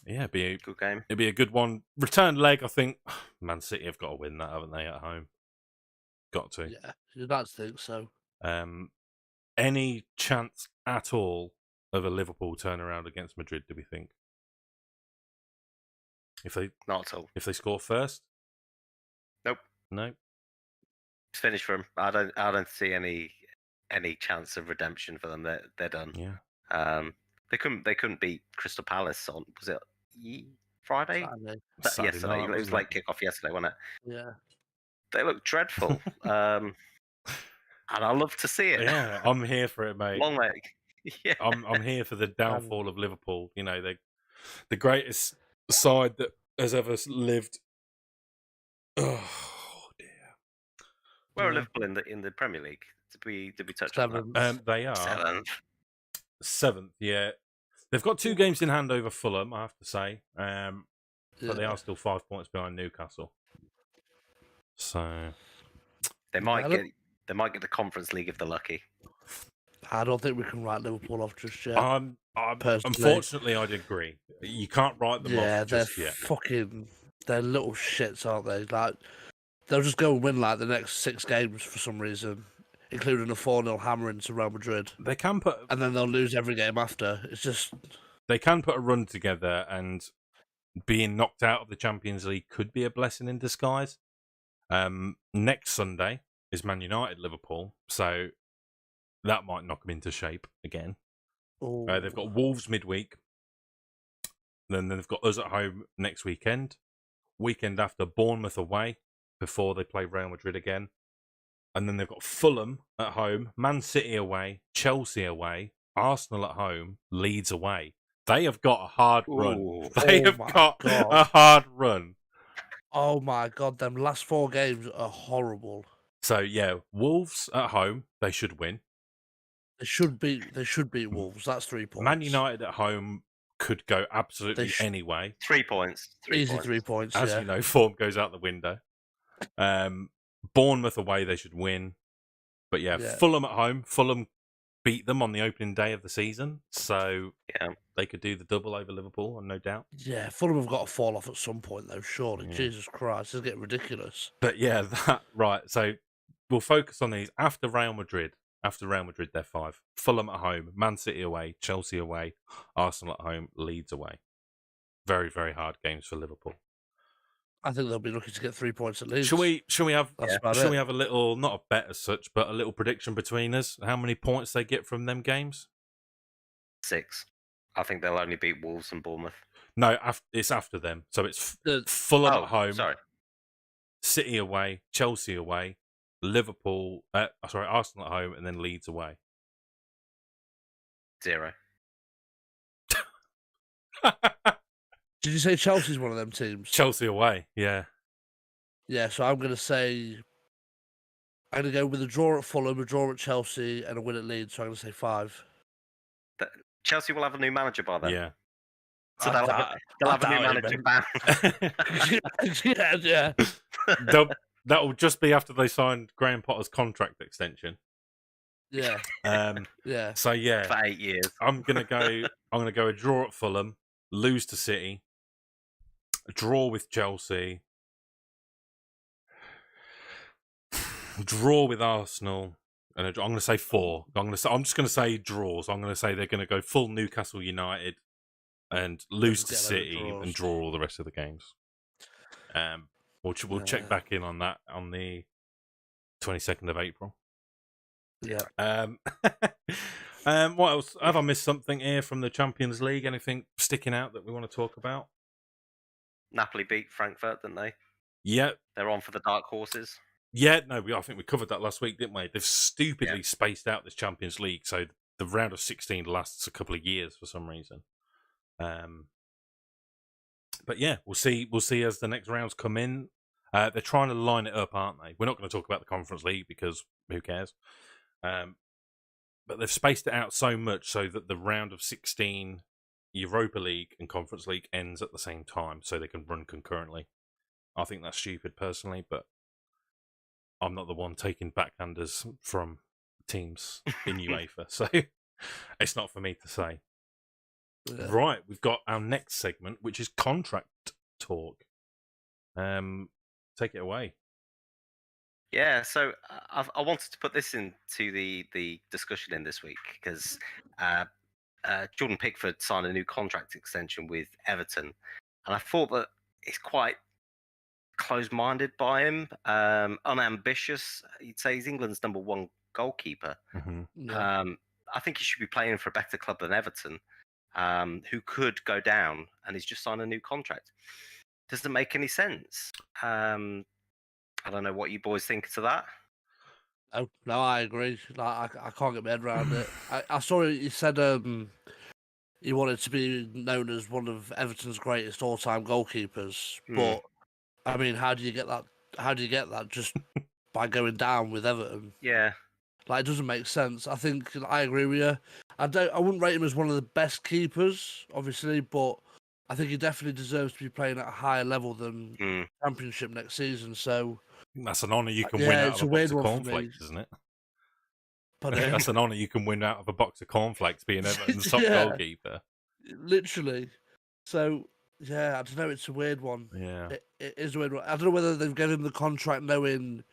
yeah, good game. It'd be a good one. Return leg, I think. Man City have got to win that, haven't they, at home? Got to. Yeah, you'd like to think so. Any chance at all of a Liverpool turnaround against Madrid, do we think? Not at all. If they score first? Nope. No. It's finished for them. I don't see any chance of redemption for them. They're done. Yeah. They couldn't beat Crystal Palace on, was it Friday? Saturday Yesterday. night, It was wasn't late kickoff yesterday, wasn't it? Yeah. They look dreadful. And I love to see it. Yeah, I'm here for it, mate. Long leg. Yeah. I'm here for the downfall of Liverpool. The greatest side that has ever lived. Oh dear. Where are Liverpool in the Premier League? Did we touch on that? They are 7th. Yeah, they've got 2 games in hand over Fulham, I have to say. But they are still 5 points behind Newcastle. So they might get the Conference League if they're lucky. I don't think we can write Liverpool off just yet. Unfortunately, I'd agree. You can't write them off just yet. They're little shits, aren't they? Like, they'll just go and win like the next 6 games for some reason, including a 4-0 hammering to Real Madrid. They can and then they'll lose every game after. It's just they can put a run together, and being knocked out of the Champions League could be a blessing in disguise. Next Sunday is Man United Liverpool, so that might knock them into shape again. They've got Wolves midweek. Then they've got us at home next weekend. Weekend after, Bournemouth away before they play Real Madrid again. And then they've got Fulham at home, Man City away, Chelsea away, Arsenal at home, Leeds away. They have got a hard run. They have got a hard run. Oh my God, them last 4 games are horrible. So yeah, Wolves at home, they should win. They should beat Wolves. That's 3 points. Man United at home could go absolutely sh- any way. 3 points. Easy 3 points. As yeah. you know, form goes out the window. Bournemouth away, they should win. But yeah, Fulham at home. Fulham beat them on the opening day of the season, so they could do the double over Liverpool, no doubt. Yeah, Fulham have got to fall off at some point, though, surely. Yeah. Jesus Christ, it's getting ridiculous. But yeah, right. So we'll focus on these after Real Madrid. After Real Madrid, they're 5. Fulham at home, Man City away, Chelsea away, Arsenal at home, Leeds away. Very, very hard games for Liverpool. I think they'll be looking to get 3 points at least. Shall we have we have a little, not a bet as such, but a little prediction between us? How many points they get from them games? 6. I think they'll only beat Wolves and Bournemouth. No, it's after them. So it's Fulham at home, City away, Chelsea away, Arsenal at home, and then Leeds away. 0. Did you say Chelsea's one of them teams? Chelsea away, yeah. Yeah, so I'm going to go with a draw at Fulham, a draw at Chelsea, and a win at Leeds, so I'm going to say 5. Chelsea will have a new manager by then. Yeah. So they'll have a new manager back. yeah. That will just be after they signed Graham Potter's contract extension. Yeah. Yeah. So yeah, for 8 years. I'm gonna go a draw at Fulham, lose to City, a draw with Chelsea, draw with Arsenal, and I'm going to say 4. I'm just going to say draws. I'm going to say they're going to go full Newcastle United and lose to City and draw all the rest of the games. We'll check back in on that on the 22nd of April. Yeah. What else? Have I missed something here from the Champions League? Anything sticking out that we want to talk about? Napoli beat Frankfurt, didn't they? Yeah. They're on for the dark horses. Yeah, no, I think we covered that last week, didn't we? They've stupidly spaced out this Champions League, so the round of 16 lasts a couple of years for some reason. But yeah, we'll see as the next rounds come in. They're trying to line it up, aren't they? We're not going to talk about the Conference League because who cares? But they've spaced it out so much so that the round of 16 Europa League and Conference League ends at the same time, so they can run concurrently. I think that's stupid personally, but I'm not the one taking backhanders from teams in UEFA, so it's not for me to say. Yeah. Right, we've got our next segment, which is contract talk. Take it away. Yeah, so I wanted to put this into the discussion in this week because Jordan Pickford signed a new contract extension with Everton, and I thought that it's quite close-minded by him, unambitious. You'd say he's England's number 1 goalkeeper. Mm-hmm. Yeah. I think he should be playing for a better club than Everton, who could go down, and he's just signed a new contract. Doesn't make any sense. I don't know what you boys think to that. Oh, no, I agree. I can't get my head around it. I saw he said he wanted to be known as one of Everton's greatest all-time goalkeepers, but I mean, how do you get that? How do you get that? Just by going down with Everton? Yeah, like it doesn't make sense. I think I agree with you. I wouldn't rate him as one of the best keepers, obviously, but I think he definitely deserves to be playing at a higher level than Championship next season. So that's an honour you can win out of a box of cornflakes, isn't it? That's an honour you can win out of a box of cornflakes, being Everton's top goalkeeper. Literally. So yeah, I don't know. It's a weird one. Yeah, it is a weird one. I don't know whether they've given him the contract knowing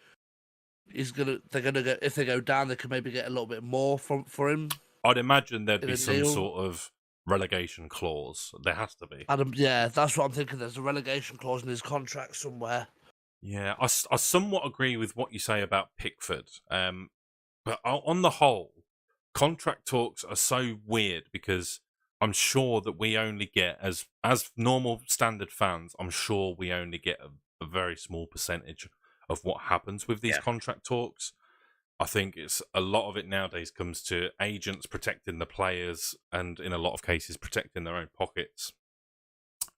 they're gonna go, if they go down, they could maybe get a little bit more for him. I'd imagine there'd be some sort of relegation clause. There has to be. Yeah, that's what I'm thinking. There's a relegation clause in his contract somewhere. Yeah, I somewhat agree with what you say about Pickford. But on the whole, contract talks are so weird because I'm sure that we only get, as normal standard fans, I'm sure we only get a very small percentage of what happens with these contract talks. I think it's a lot of it nowadays comes to agents protecting the players and in a lot of cases protecting their own pockets.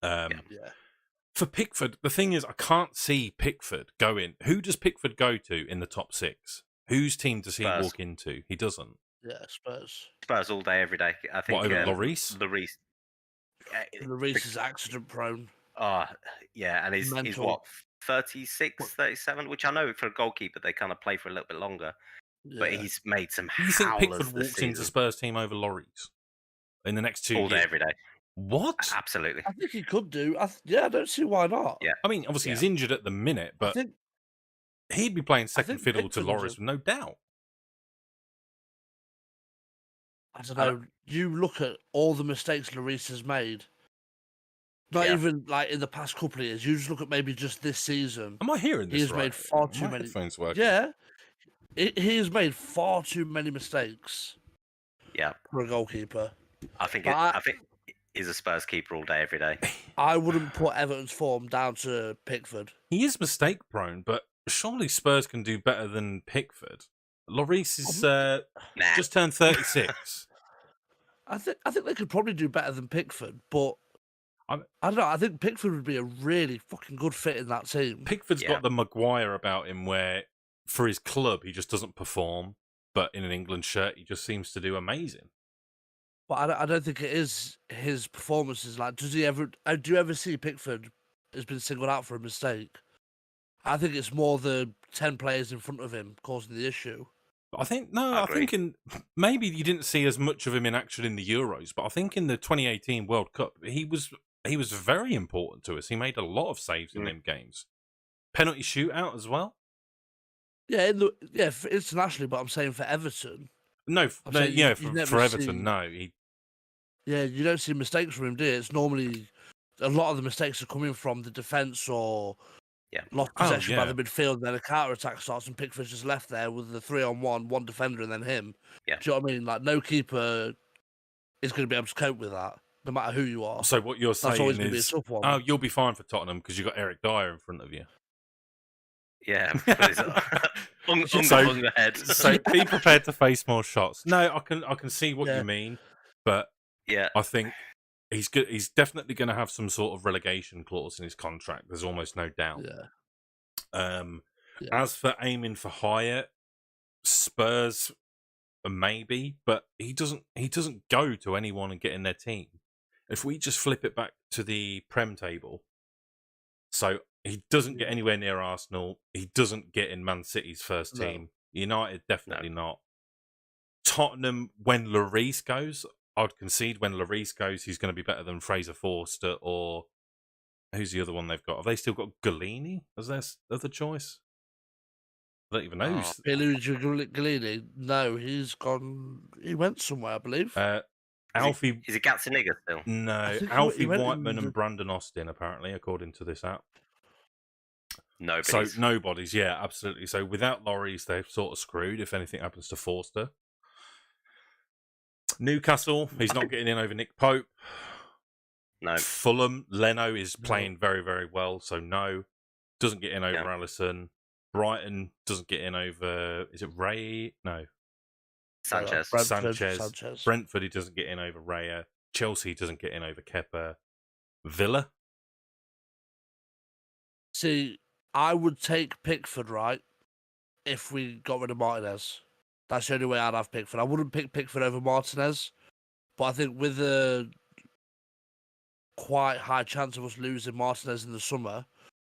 For Pickford, the thing is I can't see Pickford going. Who does Pickford go to in the top 6? Whose team does he walk into? He doesn't. Yeah, Spurs. Spurs all day, every day. I think. What, over Lloris? Lloris. Lloris is accident prone. Oh, yeah, and he's Mental. what 36, 37, which I know for a goalkeeper they kind of play for a little bit longer. But Yeah. he's made some You think howlers Pickford this walks into season. Spurs team over Lloris in the next 2 All day, years? every day. What? Absolutely. I think he could do. I don't see why not. Yeah. I mean, obviously he's injured at the minute, I but think he'd be playing second think fiddle to Pickford was Lloris with no doubt. I don't know. You look at all the mistakes Lloris has made. Not Yeah. even like in the past couple of years. You just look at maybe just this season. Am I hearing He this has right? made far Are too my many. headphones working? Yeah, he has made far too many mistakes Yeah. for a goalkeeper. I think But I think he's a Spurs keeper all day, every day. I wouldn't put Everton's form down to Pickford. He is mistake prone, but surely Spurs can do better than Pickford. Lloris is Nah. just turned 36. I think they could probably do better than Pickford, but I don't know. I think Pickford would be a really fucking good fit in that team. Pickford's Yeah. got the Maguire about him where for his club he just doesn't perform, but in an England shirt he just seems to do amazing. But I don't think it is his performances. Like, does he ever? Do you ever see Pickford has been singled out for a mistake? I think it's more the 10 players in front of him causing the issue. I think I I think maybe you didn't see as much of him in action in the Euros, but I think in the 2018 World Cup he was very important to us. He made a lot of saves in them games. Penalty shootout as well. Yeah, for internationally, but I'm saying for Everton. No, saying yeah, you never for Everton, see- no. Yeah, you don't see mistakes from him, do you? It's normally a lot of the mistakes are coming from the defence or lost possession by the midfield, and then a counter attack starts, and Pickford's just left there with the 3-on-1, one defender, and then him. Yeah. Do you know what I mean? Like, no keeper is going to be able to cope with that, no matter who you are. So what you're That's always saying going to be a is, tough one. oh, you'll be fine for Tottenham because you've got Eric Dyer in front of you. Yeah. Head. So be prepared to face more shots. No, I can see what you mean, but yeah, I think he's good. He's definitely going to have some sort of relegation clause in his contract. There's almost no doubt. Yeah. As for aiming for higher, Spurs maybe, but he doesn't go to anyone and get in their team. If we just flip it back to the Prem table, so he doesn't get anywhere near Arsenal. He doesn't get in Man City's first team. United definitely not. Tottenham, when Lloris goes, I'd concede when Lloris goes, he's going to be better than Fraser Forster or who's the other one they've got? Have they still got Galini as their other choice? I don't even know. Galini? No, he's gone. He went somewhere, I believe. Alfie. Is it Gazzaniga still? No, Alfie Whiteman and Brandon Austin, apparently, according to this app. Nobody's. So nobody's, yeah, absolutely. So without Lloris, they're sort of screwed if anything happens to Forster. Newcastle, he's not getting in over Nick Pope. No. Fulham, Leno is playing very, very well, so no. Doesn't get in over Alisson. Brighton doesn't get in over, is it Ray? No. Sanchez. Sanchez. Brentford, he doesn't get in over Raya. Chelsea doesn't get in over Kepa. Villa? See, I would take Pickford, right, if we got rid of Martinez. That's the only way I'd have Pickford. I wouldn't pick Pickford over Martinez, but I think with a quite high chance of us losing Martinez in the summer,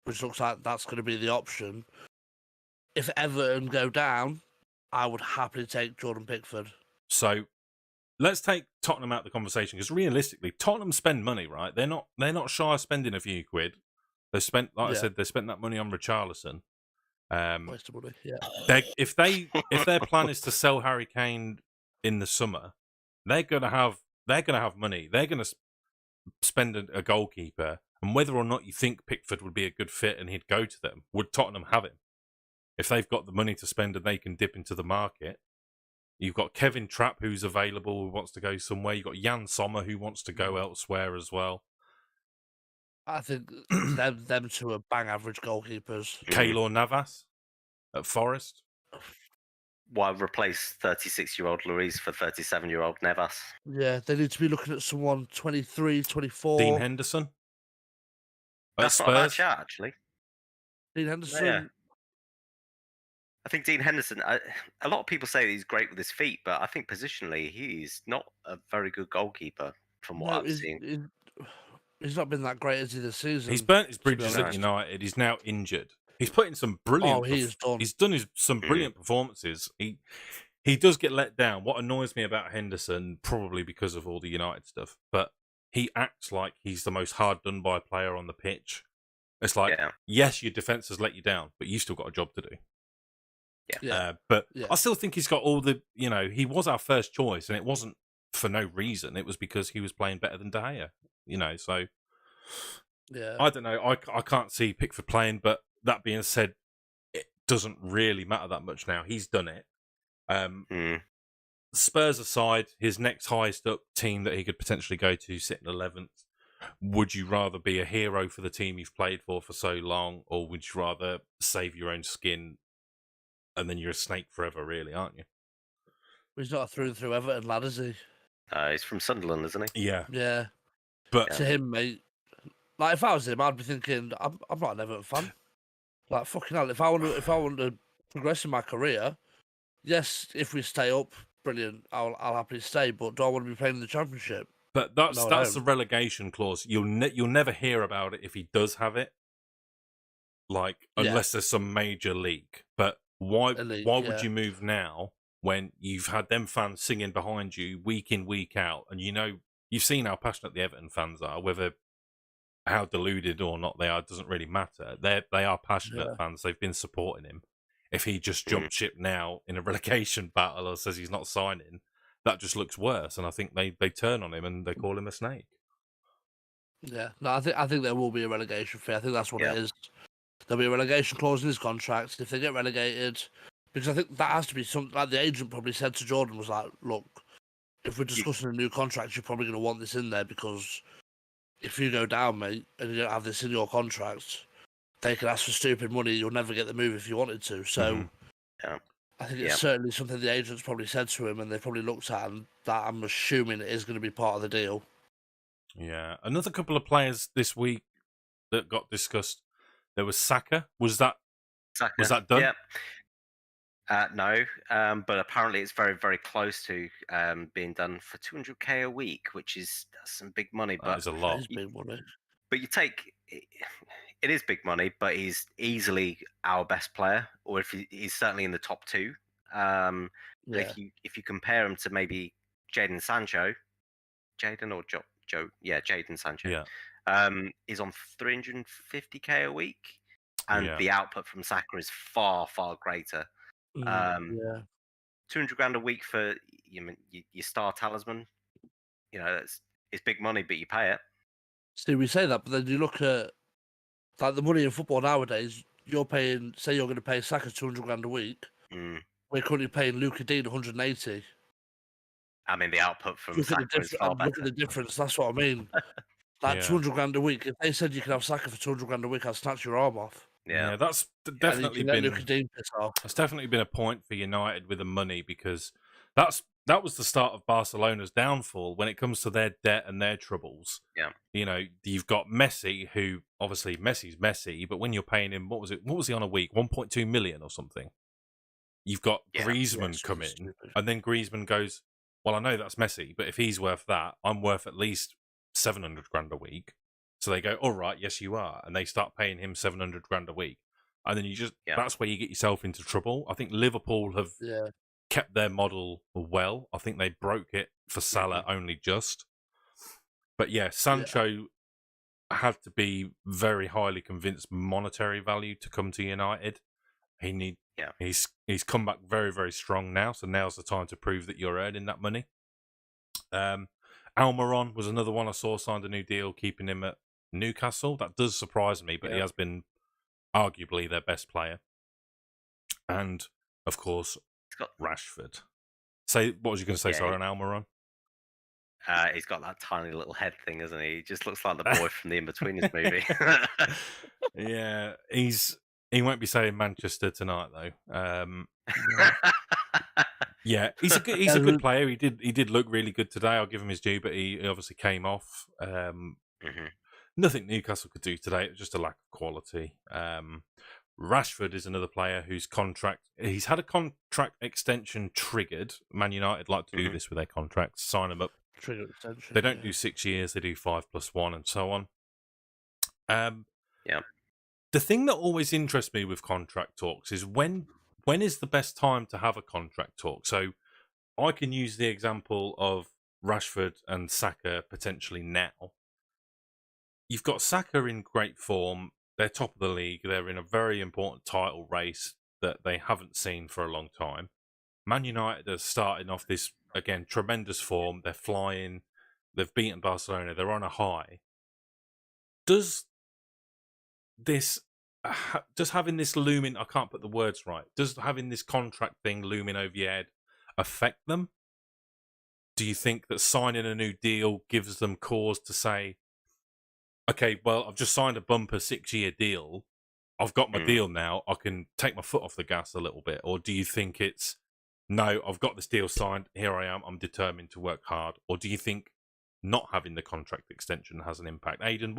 which looks like that's going to be the option, if Everton go down, I would happily take Jordan Pickford. So let's take Tottenham out of the conversation because realistically, Tottenham spend money, right? They're not shy of spending a few quid. They spent, like I said, they spent that money on Richarlison. Waste of money. Yeah. If their plan is to sell Harry Kane in the summer, they're gonna have money. They're gonna spend a goalkeeper, and whether or not you think Pickford would be a good fit and he'd go to them, would Tottenham have him? If they've got the money to spend and they can dip into the market, you've got Kevin Trapp who's available who wants to go somewhere. You've got Jan Sommer who wants to go elsewhere as well. I think them two are bang average goalkeepers. Keylor Navas at Forest. Why replace 36-year-old Lloris for 37-year-old Navas? Yeah, they need to be looking at someone 23, 24. Dean Henderson. That's not a bad shout, actually. Dean Henderson. Yeah. I think Dean Henderson, a lot of people say he's great with his feet, but I think positionally he's not a very good goalkeeper from what I've seen. he's not been that great, has he, this season? He's burnt his to be bridges at honest. United. He's now injured. He's put in some brilliant. Oh, he is done. He's done some brilliant performances. He does get let down. What annoys me about Henderson, probably because of all the United stuff, but he acts like he's the most hard done by player on the pitch. It's like, yes, your defense has let you down, but you've still got a job to do. But I still think he's got all the, he was our first choice, and it wasn't for no reason. It was because he was playing better than De Gea, so I don't know. I can't see Pickford playing, but that being said, it doesn't really matter that much now. He's done it. Spurs aside, his next highest up team that he could potentially go to, sitting 11th. Would you rather be a hero for the team you've played for so long, or would you rather save your own skin and then you're a snake forever, really, aren't you? He's not a through and through Everton lad, is he? He's from Sunderland, isn't he? Yeah. Yeah. But to him, mate, like if I was him, I'd be thinking, I'm not an Everton fan. Like fucking hell, if I want to progress in my career, yes, if we stay up, brilliant. I'll happily stay. But do I want to be playing in the Championship? But that's the relegation clause. You'll never hear about it if he does have it, unless there's some major leak. But why would you move now when you've had them fans singing behind you week in, week out, and you've seen how passionate the Everton fans are, whether how deluded or not they are doesn't really matter. They are passionate fans. They've been supporting him. If he just jumped ship now in a relegation battle or says he's not signing, that just looks worse. And I think they turn on him and they call him a snake. Yeah, no, I think there will be a relegation fee. I think that's what it is. There'll be a relegation clause in his contract if they get relegated, because I think that has to be something. Like the agent probably said to Jordan was like, "Look, if we're discussing a new contract, you're probably going to want this in there because if you go down, mate, and you don't have this in your contract, they can ask for stupid money. You'll never get the move if you wanted to." So, I think it's certainly something the agents probably said to him, and they probably looked at, and that I'm assuming it is going to be part of the deal. Yeah, another couple of players this week that got discussed. There was Saka. Was that done? Yeah. No, but apparently it's very, very close to being done for 200k a week, which is some big money. That is a lot. It is big money. But you take it is big money, but he's easily our best player, or if he's certainly in the top two. If you compare him to maybe Jadon Sancho, Jadon or Joe, Jadon Sancho. Yeah. Is on 350k a week, and the output from Saka is far, far greater. 200 grand a week for your star talisman. It's big money, but you pay it. See, we say that, but then you look at like the money in football nowadays. You're paying, say, you're going to pay Saka 200 grand a week. We're currently paying Luka Dean 180. I mean, the output from Saka is far better. Look at the difference. That's what I mean. Like 200 grand a week. If they said you could have Saka for 200 grand a week, I'd snatch your arm off. Yeah, that's definitely been a point for United with the money, because that was the start of Barcelona's downfall when it comes to their debt and their troubles. Yeah, you've got Messi, who obviously Messi's Messi, but when you're paying him, what was he on a week? 1.2 million or something. You've got Griezmann come in, and then Griezmann goes, "Well, I know that's Messi, but if he's worth that, I'm worth at least 700 grand a week." So they go, "All right, yes, you are," and they start paying him 700 grand a week, and then that's where you get yourself into trouble. I think Liverpool have kept their model well. I think they broke it for Salah only just, but Sancho had to be very highly convinced monetary value to come to United. He's come back very, very strong now, so now's the time to prove that you're earning that money. Almiron was another one I saw signed a new deal, keeping him at Newcastle. That does surprise me, but he has been arguably their best player. And, of course, Rashford. What was you going to say, sorry, on Almiron? He's got that tiny little head thing, hasn't he? He just looks like the boy from the In-Betweeners movie. Yeah, he won't be saying Manchester tonight, though. Yeah, he's a good player. He did look really good today. I'll give him his due, but he obviously came off. Nothing Newcastle could do today. It was just a lack of quality. Rashford is another player whose he's had a contract extension triggered. Man United like to do this with their contracts, sign him up trigger extension. They don't yeah. do 6 years; they do 5+1, and so on. Yeah. The thing that always interests me with contract talks is when is the best time to have a contract talk. So I can use the example of Rashford and Saka potentially now. You've got Saka in great form. They're top of the league. They're in a very important title race that they haven't seen for a long time. Man United are starting off this, again, tremendous form. They're flying. They've beaten Barcelona. They're on a high. Does having this looming, I can't put the words right, does having this contract thing looming over your head affect them? Do you think that signing a new deal gives them cause to say, okay, well, I've just signed a bumper 6-year deal. I've got my deal now. I can take my foot off the gas a little bit. Or do you think it's, no, I've got this deal signed. Here I am. I'm determined to work hard. Or do you think not having the contract extension has an impact? Aidan,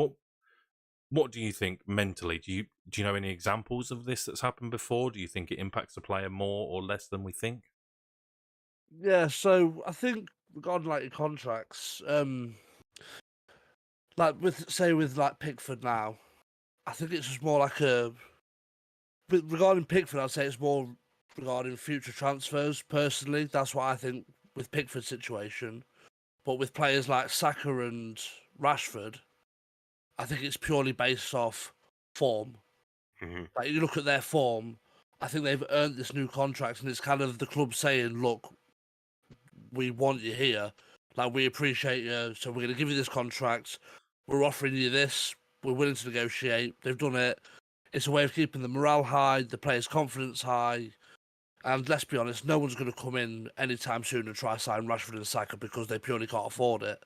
what do you think mentally? Do you know any examples of this that's happened before? Do you think it impacts the player more or less than we think? Yeah, so I think regarding like your contracts, like with like Pickford now, I think it's just more like regarding Pickford, I'd say it's more regarding future transfers. Personally, that's what I think with Pickford's situation. But with players like Saka and Rashford, I think it's purely based off form. Like you look at their form, I think they've earned this new contract, and it's kind of the club saying, "Look, we want you here. Like we appreciate you, so we're going to give you this contract. We're offering you this. We're willing to negotiate." They've done it. It's a way of keeping the morale high, the players' confidence high. And let's be honest, no one's going to come in anytime soon and try to sign Rashford and Saka because they purely can't afford it.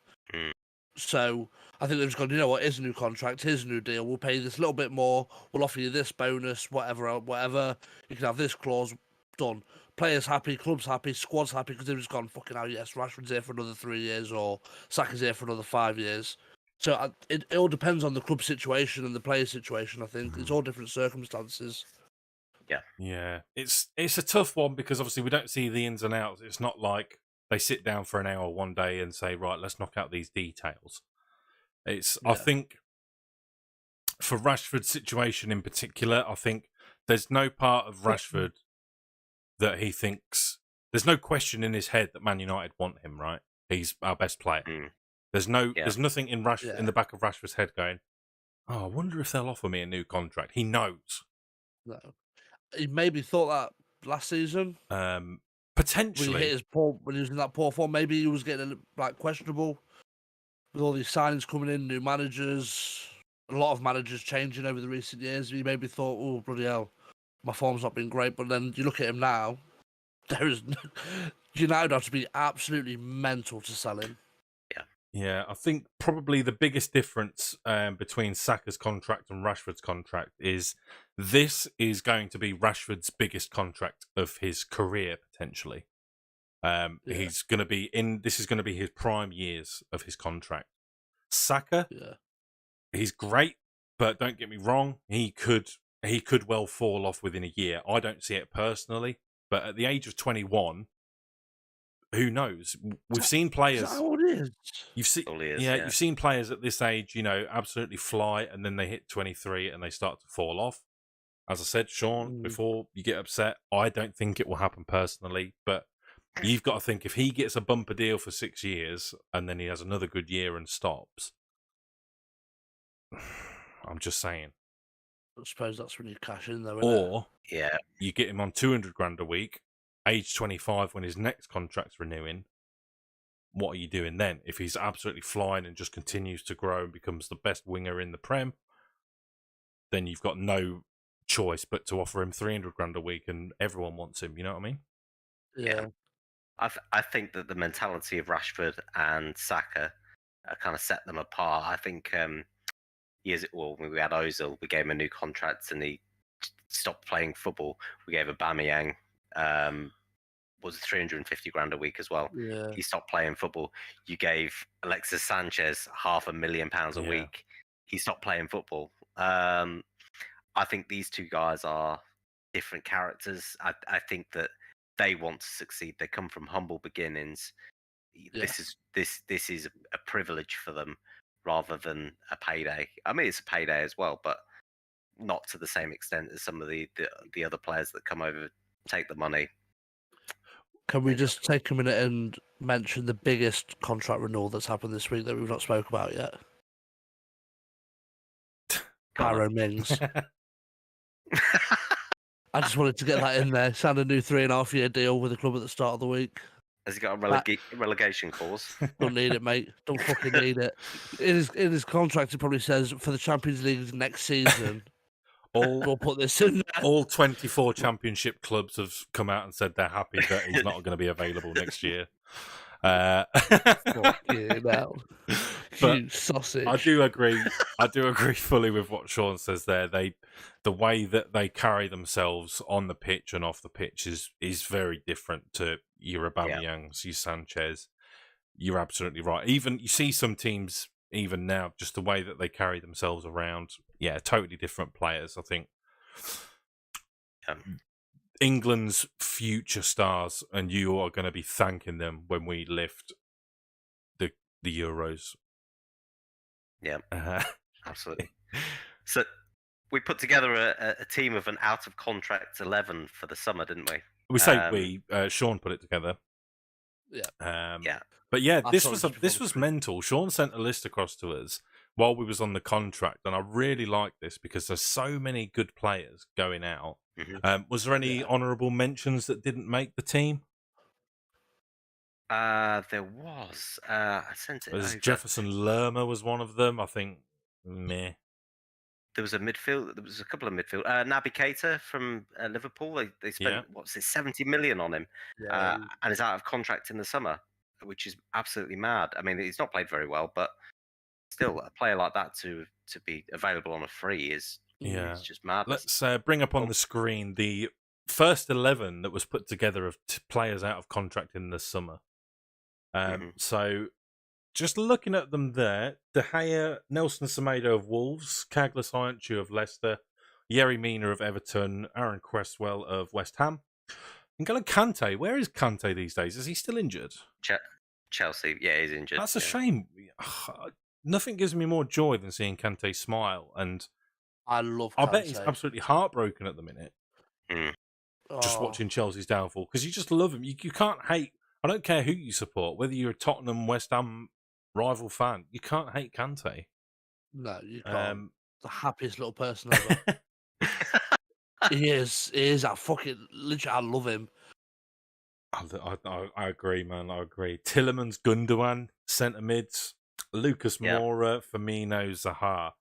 So I think they've just gone, you know what, here's a new contract, here's a new deal. We'll pay you this little bit more. We'll offer you this bonus, whatever. You can have this clause. Done. Players happy, clubs happy, squad's happy because they've just gone, fucking hell, yes, Rashford's here for another 3 years or Saka's here for another 5 years. So it all depends on the club situation and the player situation, I think. It's all different circumstances. Yeah, it's a tough one because obviously we don't see the ins and outs. It's not like they sit down for an hour one day and say, right, let's knock out these details. I think for Rashford's situation in particular, I think there's no part of Rashford that he thinks, there's no question in his head that Man United want him, right? He's our best player. There's nothing in in the back of Rashford's head going, oh, I wonder if they'll offer me a new contract. He knows. No. He maybe thought that last season. Potentially. When he was in that poor form, maybe he was getting like questionable with all these signings coming in, new managers, a lot of managers changing over the recent years. He maybe thought, oh, bloody hell, my form's not been great. But then you look at him now, there is United have to be absolutely mental to sell him. Yeah, I think probably the biggest difference between Saka's contract and Rashford's contract is this is going to be Rashford's biggest contract of his career, potentially. He's going to be this is going to be his prime years of his contract. Saka, he's great, but don't get me wrong, he could well fall off within a year. I don't see it personally, but at the age of 21, who knows? We've seen players. Is that how it is? You've seen players at this age, absolutely fly, and then they hit 23 and they start to fall off. As I said, Sean, before you get upset, I don't think it will happen personally, but you've got to think if he gets a bumper deal for 6 years and then he has another good year and stops. I'm just saying. I suppose that's when you cash in, though. Or you get him on 200 grand a week, age 25 when his next contract's renewing. What are you doing then? If he's absolutely flying and just continues to grow and becomes the best winger in the Prem, then you've got no choice but to offer him 300 grand a week and everyone wants him. You know what I mean? Yeah. I think that the mentality of Rashford and Saka kind of set them apart. I think when we had Ozil, we gave him a new contract and he stopped playing football. We gave Aubameyang was 350 grand a week as well. Yeah. He stopped playing football. You gave Alexis Sanchez £500,000 a week. He stopped playing football. I think these two guys are different characters. I think that they want to succeed. They come from humble beginnings. This is a privilege for them rather than a payday. I mean, it's a payday as well, but not to the same extent as some of the other players that come over, take the money. Can we just take a minute and mention the biggest contract renewal that's happened this week that we've not spoke about yet? Pyro Mings. I just wanted to get that in there. Signed a new 3.5-year deal with the club at the start of the week. Has he got a relegation clause? Don't need it, mate. Don't fucking need it. In his contract, it probably says for the Champions League next season, we'll put this in there. All 24 championship clubs have come out and said they're happy that he's not going to be available next year. Fucking hell. But You sausage. I do agree fully with what Sean says there. The way that they carry themselves on the pitch and off the pitch is very different to your Aubameyangs, your Sanchez. You're absolutely right. Even you see some teams even now, just the way that they carry themselves around, totally different players. I think England's future stars, and you are going to be thanking them when we lift the Euros. Yeah, absolutely. So we put together a team of an out of contract 11 for the summer, didn't we? We say Sean put it together. Yeah. Yeah. But yeah, I this saw it was just before the was trip. mental. Sean sent a list across to us while we was on the contract, and I really like this because there's so many good players going out. Mhm. Was there any honourable mentions that didn't make the team? There was. I sent it There's over. Jefferson Lerma was one of them. I think, meh. There was a midfield. There was a couple of midfield. Naby Keita from Liverpool. They spent what's it, 70 million on him, Yeah, and is out of contract in the summer, which is absolutely mad. I mean, he's not played very well, but still, a player like that to be available on a free is just madness. Let's bring up on the screen the first 11 that was put together of players out of contract in the summer. So, just looking at them there, De Gea, Nelson Semedo of Wolves, Kaglas Iancu of Leicester, Yerry Mina of Everton, Aaron Cresswell of West Ham. N'Golo Kante, where is Kante these days? Is he still injured? Chelsea, yeah, he's injured. That's a shame. Nothing gives me more joy than seeing Kante smile, and I love Kante. I bet he's absolutely heartbroken at the minute. Just Oh, watching Chelsea's downfall, because you just love him. You can't hate. I don't care who you support, whether you're a Tottenham, West Ham rival fan. You can't hate Kante. no, you can't. The happiest little person ever. He is. I fucking literally. I love him. I agree, man. I agree. Tillemans, Gundogan, centre mids, Lucas Moura, Firmino, Zaha.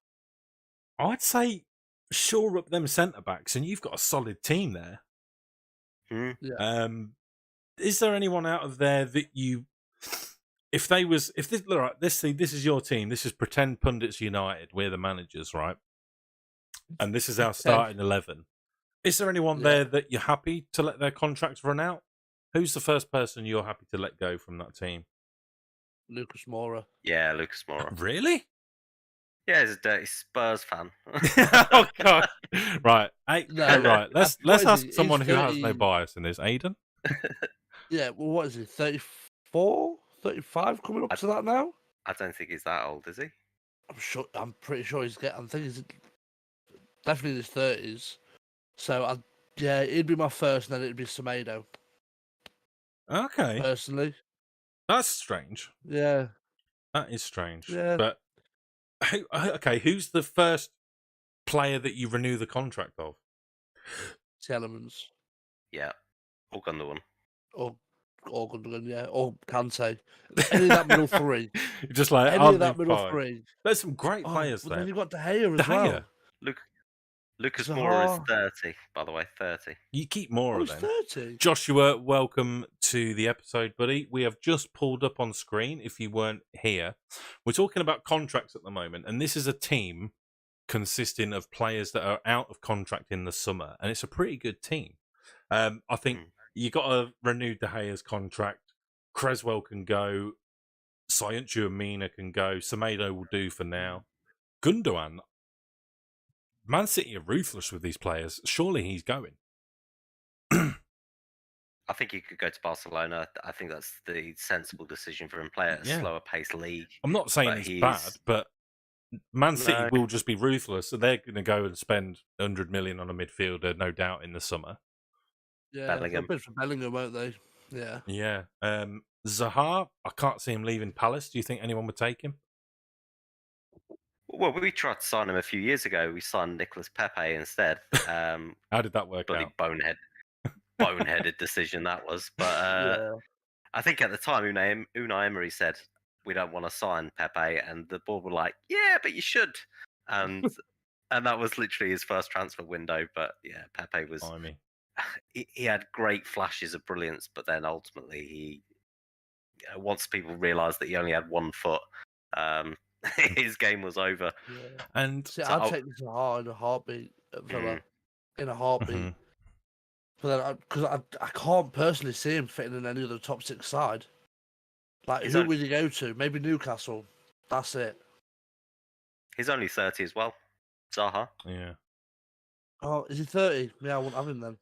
I'd say shore up them centre backs, and you've got a solid team there. Yeah. Is there anyone out of there that you, if this is your team, this is pretend Pundits United, we're the managers, right? And this is our starting 11. Is there anyone there that you're happy to let their contracts run out? Who's the first person you're happy to let go from that team? Lucas Moura. Yeah, Lucas Moura. Really? Yeah, he's a dirty Spurs fan. Oh God! Right, No, Let's what is ask he? someone He's who has no 30. bias in this. Aiden. Yeah, well, what is he? 34, 35 coming up to that now? I don't think he's that old, is he? I'm pretty sure he's getting. I think he's definitely in his 30s. So he'd be my first, and then it'd be Semedo. Okay, Personally, that's strange. yeah, That is strange. Yeah. But who's the first player that you renew the contract of? Telemans Yeah, or Gundogan. or Gundogan, yeah, or Kante. Any of that middle three. Just like Any I'll of that be middle fine. three. There's some great players But there. then you've got De Gea De as well. Gea. Lucas Zaha. Moura is 30, by the way, 30. You keep more Oh, of he's them. 30. Joshua, welcome to the episode, buddy. We have just pulled up on screen, if you weren't here. We're talking about contracts at the moment, and this is a team consisting of players that are out of contract in the summer, and it's a pretty good team. I think you got to renew De Gea's contract. Cresswell can go. Iancu and Mina can go. Semedo will do for now. Gundogan, Man City are ruthless with these players. Surely he's going. I think he could go to Barcelona. I think that's the sensible decision for him. Play at a Yeah. slower paced league. I'm not saying But he's bad, but Man City No. will just be ruthless. So they're going to go and spend 100 million on a midfielder, no doubt, in the summer. Yeah, they'll Bellingham. bid for Bellingham, won't they? Yeah. Yeah. Zaha, I can't see him leaving Palace. Do you think anyone would take him? Well, we tried to sign him a few years ago. We signed Nicolas Pepe instead. How did that work Bloody out? boneheaded decision that was. But Yeah. I think at the time Unai Emery said we don't want to sign Pepe, and the board were like, "Yeah, but you should." And and that was literally his first transfer window. But yeah, Pepe was I mean, he had great flashes of brilliance, but then ultimately he once people realised that he only had 1 foot, his game was over. Yeah. and See, So I'd take this in a heartbeat at Villa. In a heartbeat. Mhm. But then, because I can't personally see him fitting in any other top 6 side. Like, He's who on- would he go to? Maybe Newcastle. That's it. He's only 30 as well. Zaha. Yeah. Oh, is he 30? Yeah, I wouldn't have him then.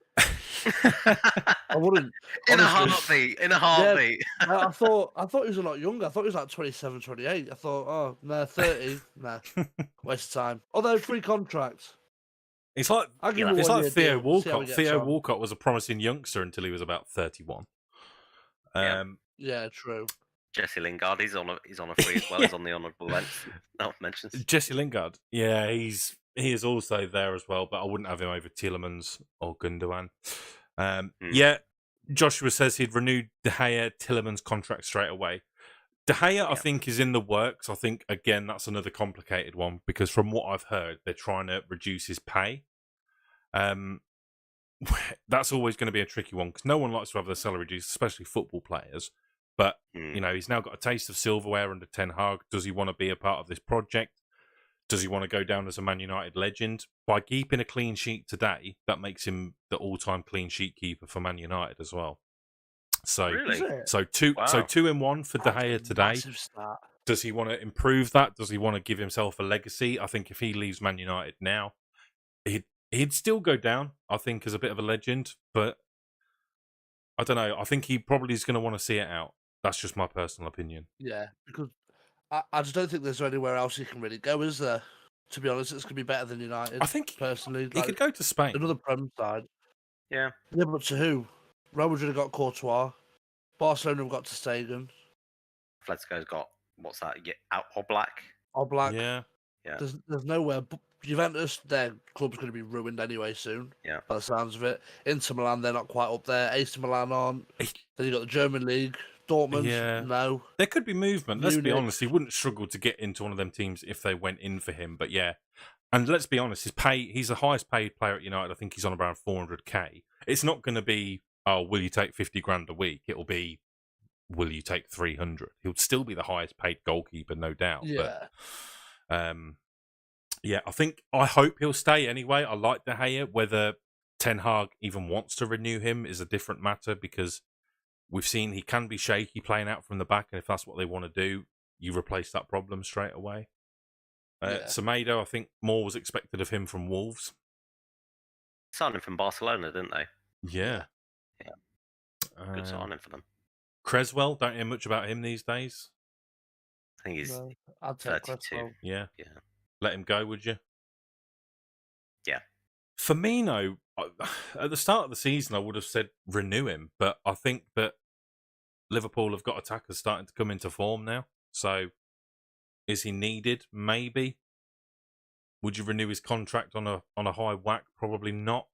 I wouldn't. In a honestly. heartbeat. In a heartbeat. I thought he was a lot younger. I thought he was like 27, 28. I thought, oh, no, 30. Nah, waste of time. Although, free contract. It's like I'll give Yeah, him it's a like 1-year Theo deal, see how he Walcott. gets Theo on. Walcott was a promising youngster until he was about 31. Yeah. Yeah, true. Jesse Lingard, he's on a free as well. Yeah. He's on the honourable mentions. Jesse Lingard, yeah, he is also there as well, but I wouldn't have him over Tielemans or Gundogan. Yeah, Joshua says he'd renewed De Gea Tielemans' contract straight away. De Gea, I think, is in the works. I think, again, that's another complicated one because from what I've heard, they're trying to reduce his pay. That's always going to be a tricky one because no one likes to have their salary reduced, especially football players. But, you know, he's now got a taste of silverware under Ten Hag. Does he want to be a part of this project? Does he want to go down as a Man United legend? By keeping a clean sheet today, that makes him the all-time clean sheet keeper for Man United as well. So, Really? so 2-1 for De That's Gea a today. massive start. Does he want to improve that? Does he want to give himself a legacy? I think if he leaves Man United now, he'd still go down, I think, as a bit of a legend. But I don't know. I think he probably is going to want to see it out. That's just my personal opinion. Yeah, because I just don't think there's anywhere else he can really go, is there? To be honest, it's going to be better than United. I think personally, he could go to Spain. another Prem side. Yeah. Yeah, but to who? Real Madrid have got Courtois. Barcelona have got to Stegen. Atletico's got, what's that? Out or Black? Oblak. Yeah. Yeah. There's nowhere. Juventus, their club's going to be ruined anyway soon. Yeah. By the sounds of it. Inter Milan, they're not quite up there. AC Milan aren't. Then you got the German league. Dortmund, Yeah. no. There could be movement. Let's be Munich. honest. He wouldn't struggle to get into one of them teams if they went in for him. But yeah. And let's be honest, he's the highest paid player at United. I think he's on around 400k. It's not going to be, oh, will you take 50 grand a week? It'll be, will you take 300? He'll still be the highest paid goalkeeper, no doubt. Yeah. But, yeah, I hope he'll stay anyway. I like De Gea. Whether Ten Hag even wants to renew him is a different matter because we've seen he can be shaky playing out from the back, and if that's what they want to do, you replace that problem straight away. Semedo, I think more was expected of him from Wolves. Signed him from Barcelona, didn't they? Yeah. Good signing for them. Creswell, don't hear much about him these days. I think he's No, I'd take 32. Cresswell. Yeah. Yeah. Let him go, would you? Yeah. Firmino, at the start of the season, I would have said renew him, but I think that Liverpool have got attackers starting to come into form now. So, is he needed? Maybe. Would you renew his contract on a high whack? Probably not.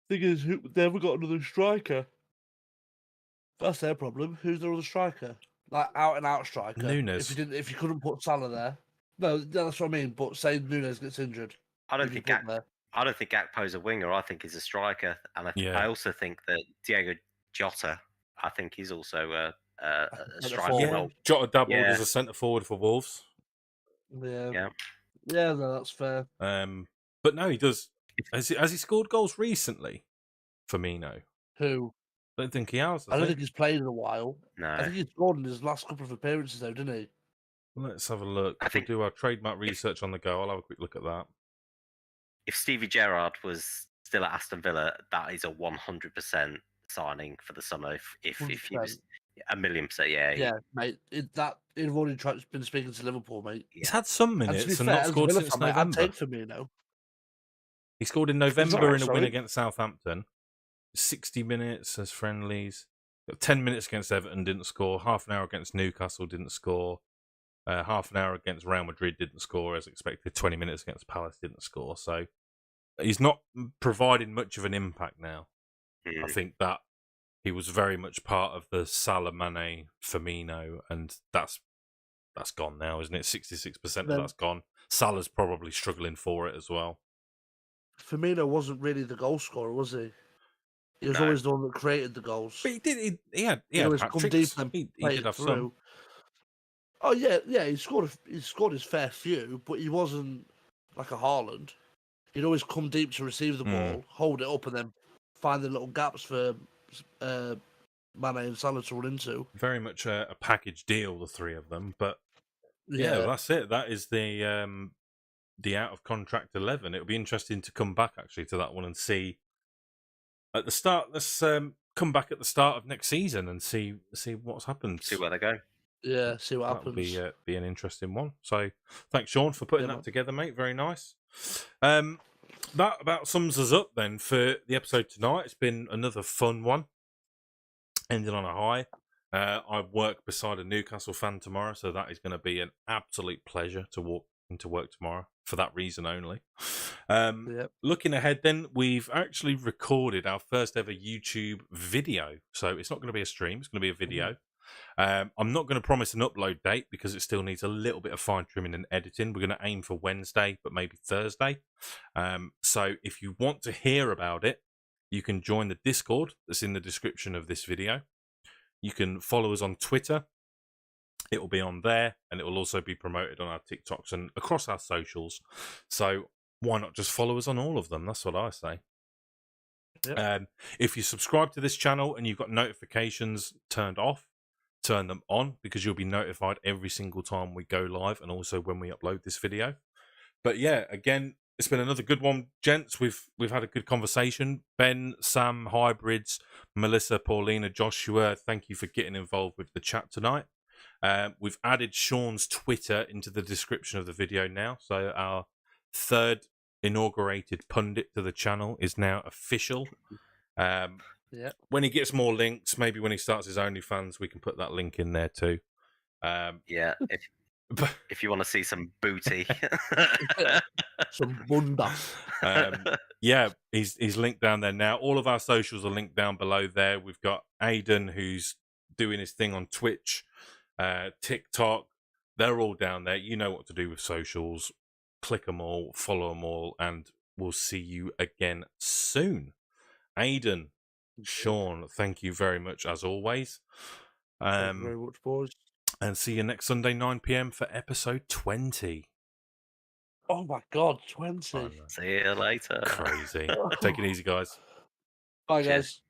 Thing is, they haven't got another striker. That's their problem. Who's their other striker? Like out and out striker. Nunes. If you couldn't put Salah there, no, that's what I mean. But say Nunes gets injured, I don't who do you think put there? I don't think Gakpo's a winger. I think he's a striker, and I also think that Diego Jota. I think he's also a striker. forward. Well, Jota doubled Yeah. as a centre forward for Wolves. Yeah, no, that's fair. But no, he does. Has he scored goals recently? Firmino. Who? I don't think he has. I don't think he's played in a while. no. I think he's scored in his last couple of appearances, though, didn't he? Let's have a look. I think- We'll do our trademark research on the go. I'll have a quick look at that. If Stevie Gerrard was still at Aston Villa, that is a 100% signing for the summer if he 100%. was 1,000,000%. Yeah, Yeah, mate. He'd already been speaking to Liverpool, mate. He's had some And to be minutes and fair, not as a scored Villa since fan, mate, I'd November. take Firmino. He scored in He's November alright, in a win sorry. against Southampton. 60 minutes as friendlies. 10 minutes against Everton, didn't score. Half an hour against Newcastle, didn't score. Half an hour against Real Madrid, didn't score as expected. 20 minutes against Palace, didn't score. So he's not providing much of an impact now. I think that he was very much part of the Salah, Mane, Firmino, and that's gone now, isn't it? 66% of that's gone. Salah's probably struggling for it as well. Firmino wasn't really the goal scorer, was he? He was No. always the one that created the goals. But he did. He had always hat come tricks. deep and He play did it have through. some. Oh yeah, he scored his fair few, but he wasn't like a Haaland. He'd always come deep to receive the ball, hold it up, and then find the little gaps for Mane and Salah to run into. Very much a package deal, the three of them. But yeah, that's it. That is the out of contract 11. It'll be interesting to come back actually to that one and see at the start. Let's come back at the start of next season and see what's happened. See where they go. Yeah, see what That'll happens. be an interesting one. So thanks, Sean, for putting that together, mate. Very nice. That about sums us up then for the episode tonight. It's been another fun one. Ended on a high. I work beside a Newcastle fan tomorrow, so that is going to be an absolute pleasure to walk into work tomorrow for that reason only. Looking ahead then, we've actually recorded our first ever YouTube video. So it's not going to be a stream, it's going to be a video. I'm not going to promise an upload date because it still needs a little bit of fine trimming and editing. We're going to aim for Wednesday, but maybe Thursday. So if you want to hear about it, you can join the Discord that's in the description of this video. You can follow us on Twitter. It will be on there, and it will also be promoted on our TikToks and across our socials. So why not just follow us on all of them? That's what I say. Yep. If you subscribe to this channel and you've got notifications turned off, turn them on because you'll be notified every single time we go live and also when we upload this video. But yeah, again, it's been another good one, gents. We've had a good conversation. Ben, Sam, Hybrids, Melissa, Paulina, Joshua, thank you for getting involved with the chat tonight. We've added Sean's Twitter into the description of the video now. So our third inaugurated pundit to the channel is now official. When he gets more links, maybe when he starts his OnlyFans, we can put that link in there too. If you want to see some booty, some bunda. He's linked down there now. All of our socials are linked down below there. We've got Aidan who's doing his thing on Twitch, TikTok. They're all down there. You know what to do with socials. Click them all, follow them all, and we'll see you again soon. Aidan, Sean, thank you very much as always. Thank you very much, boys. And see you next Sunday, 9 PM for episode 20. Oh my God, 20. see you later. Crazy. Take it easy, guys. Bye, Cheers. guys.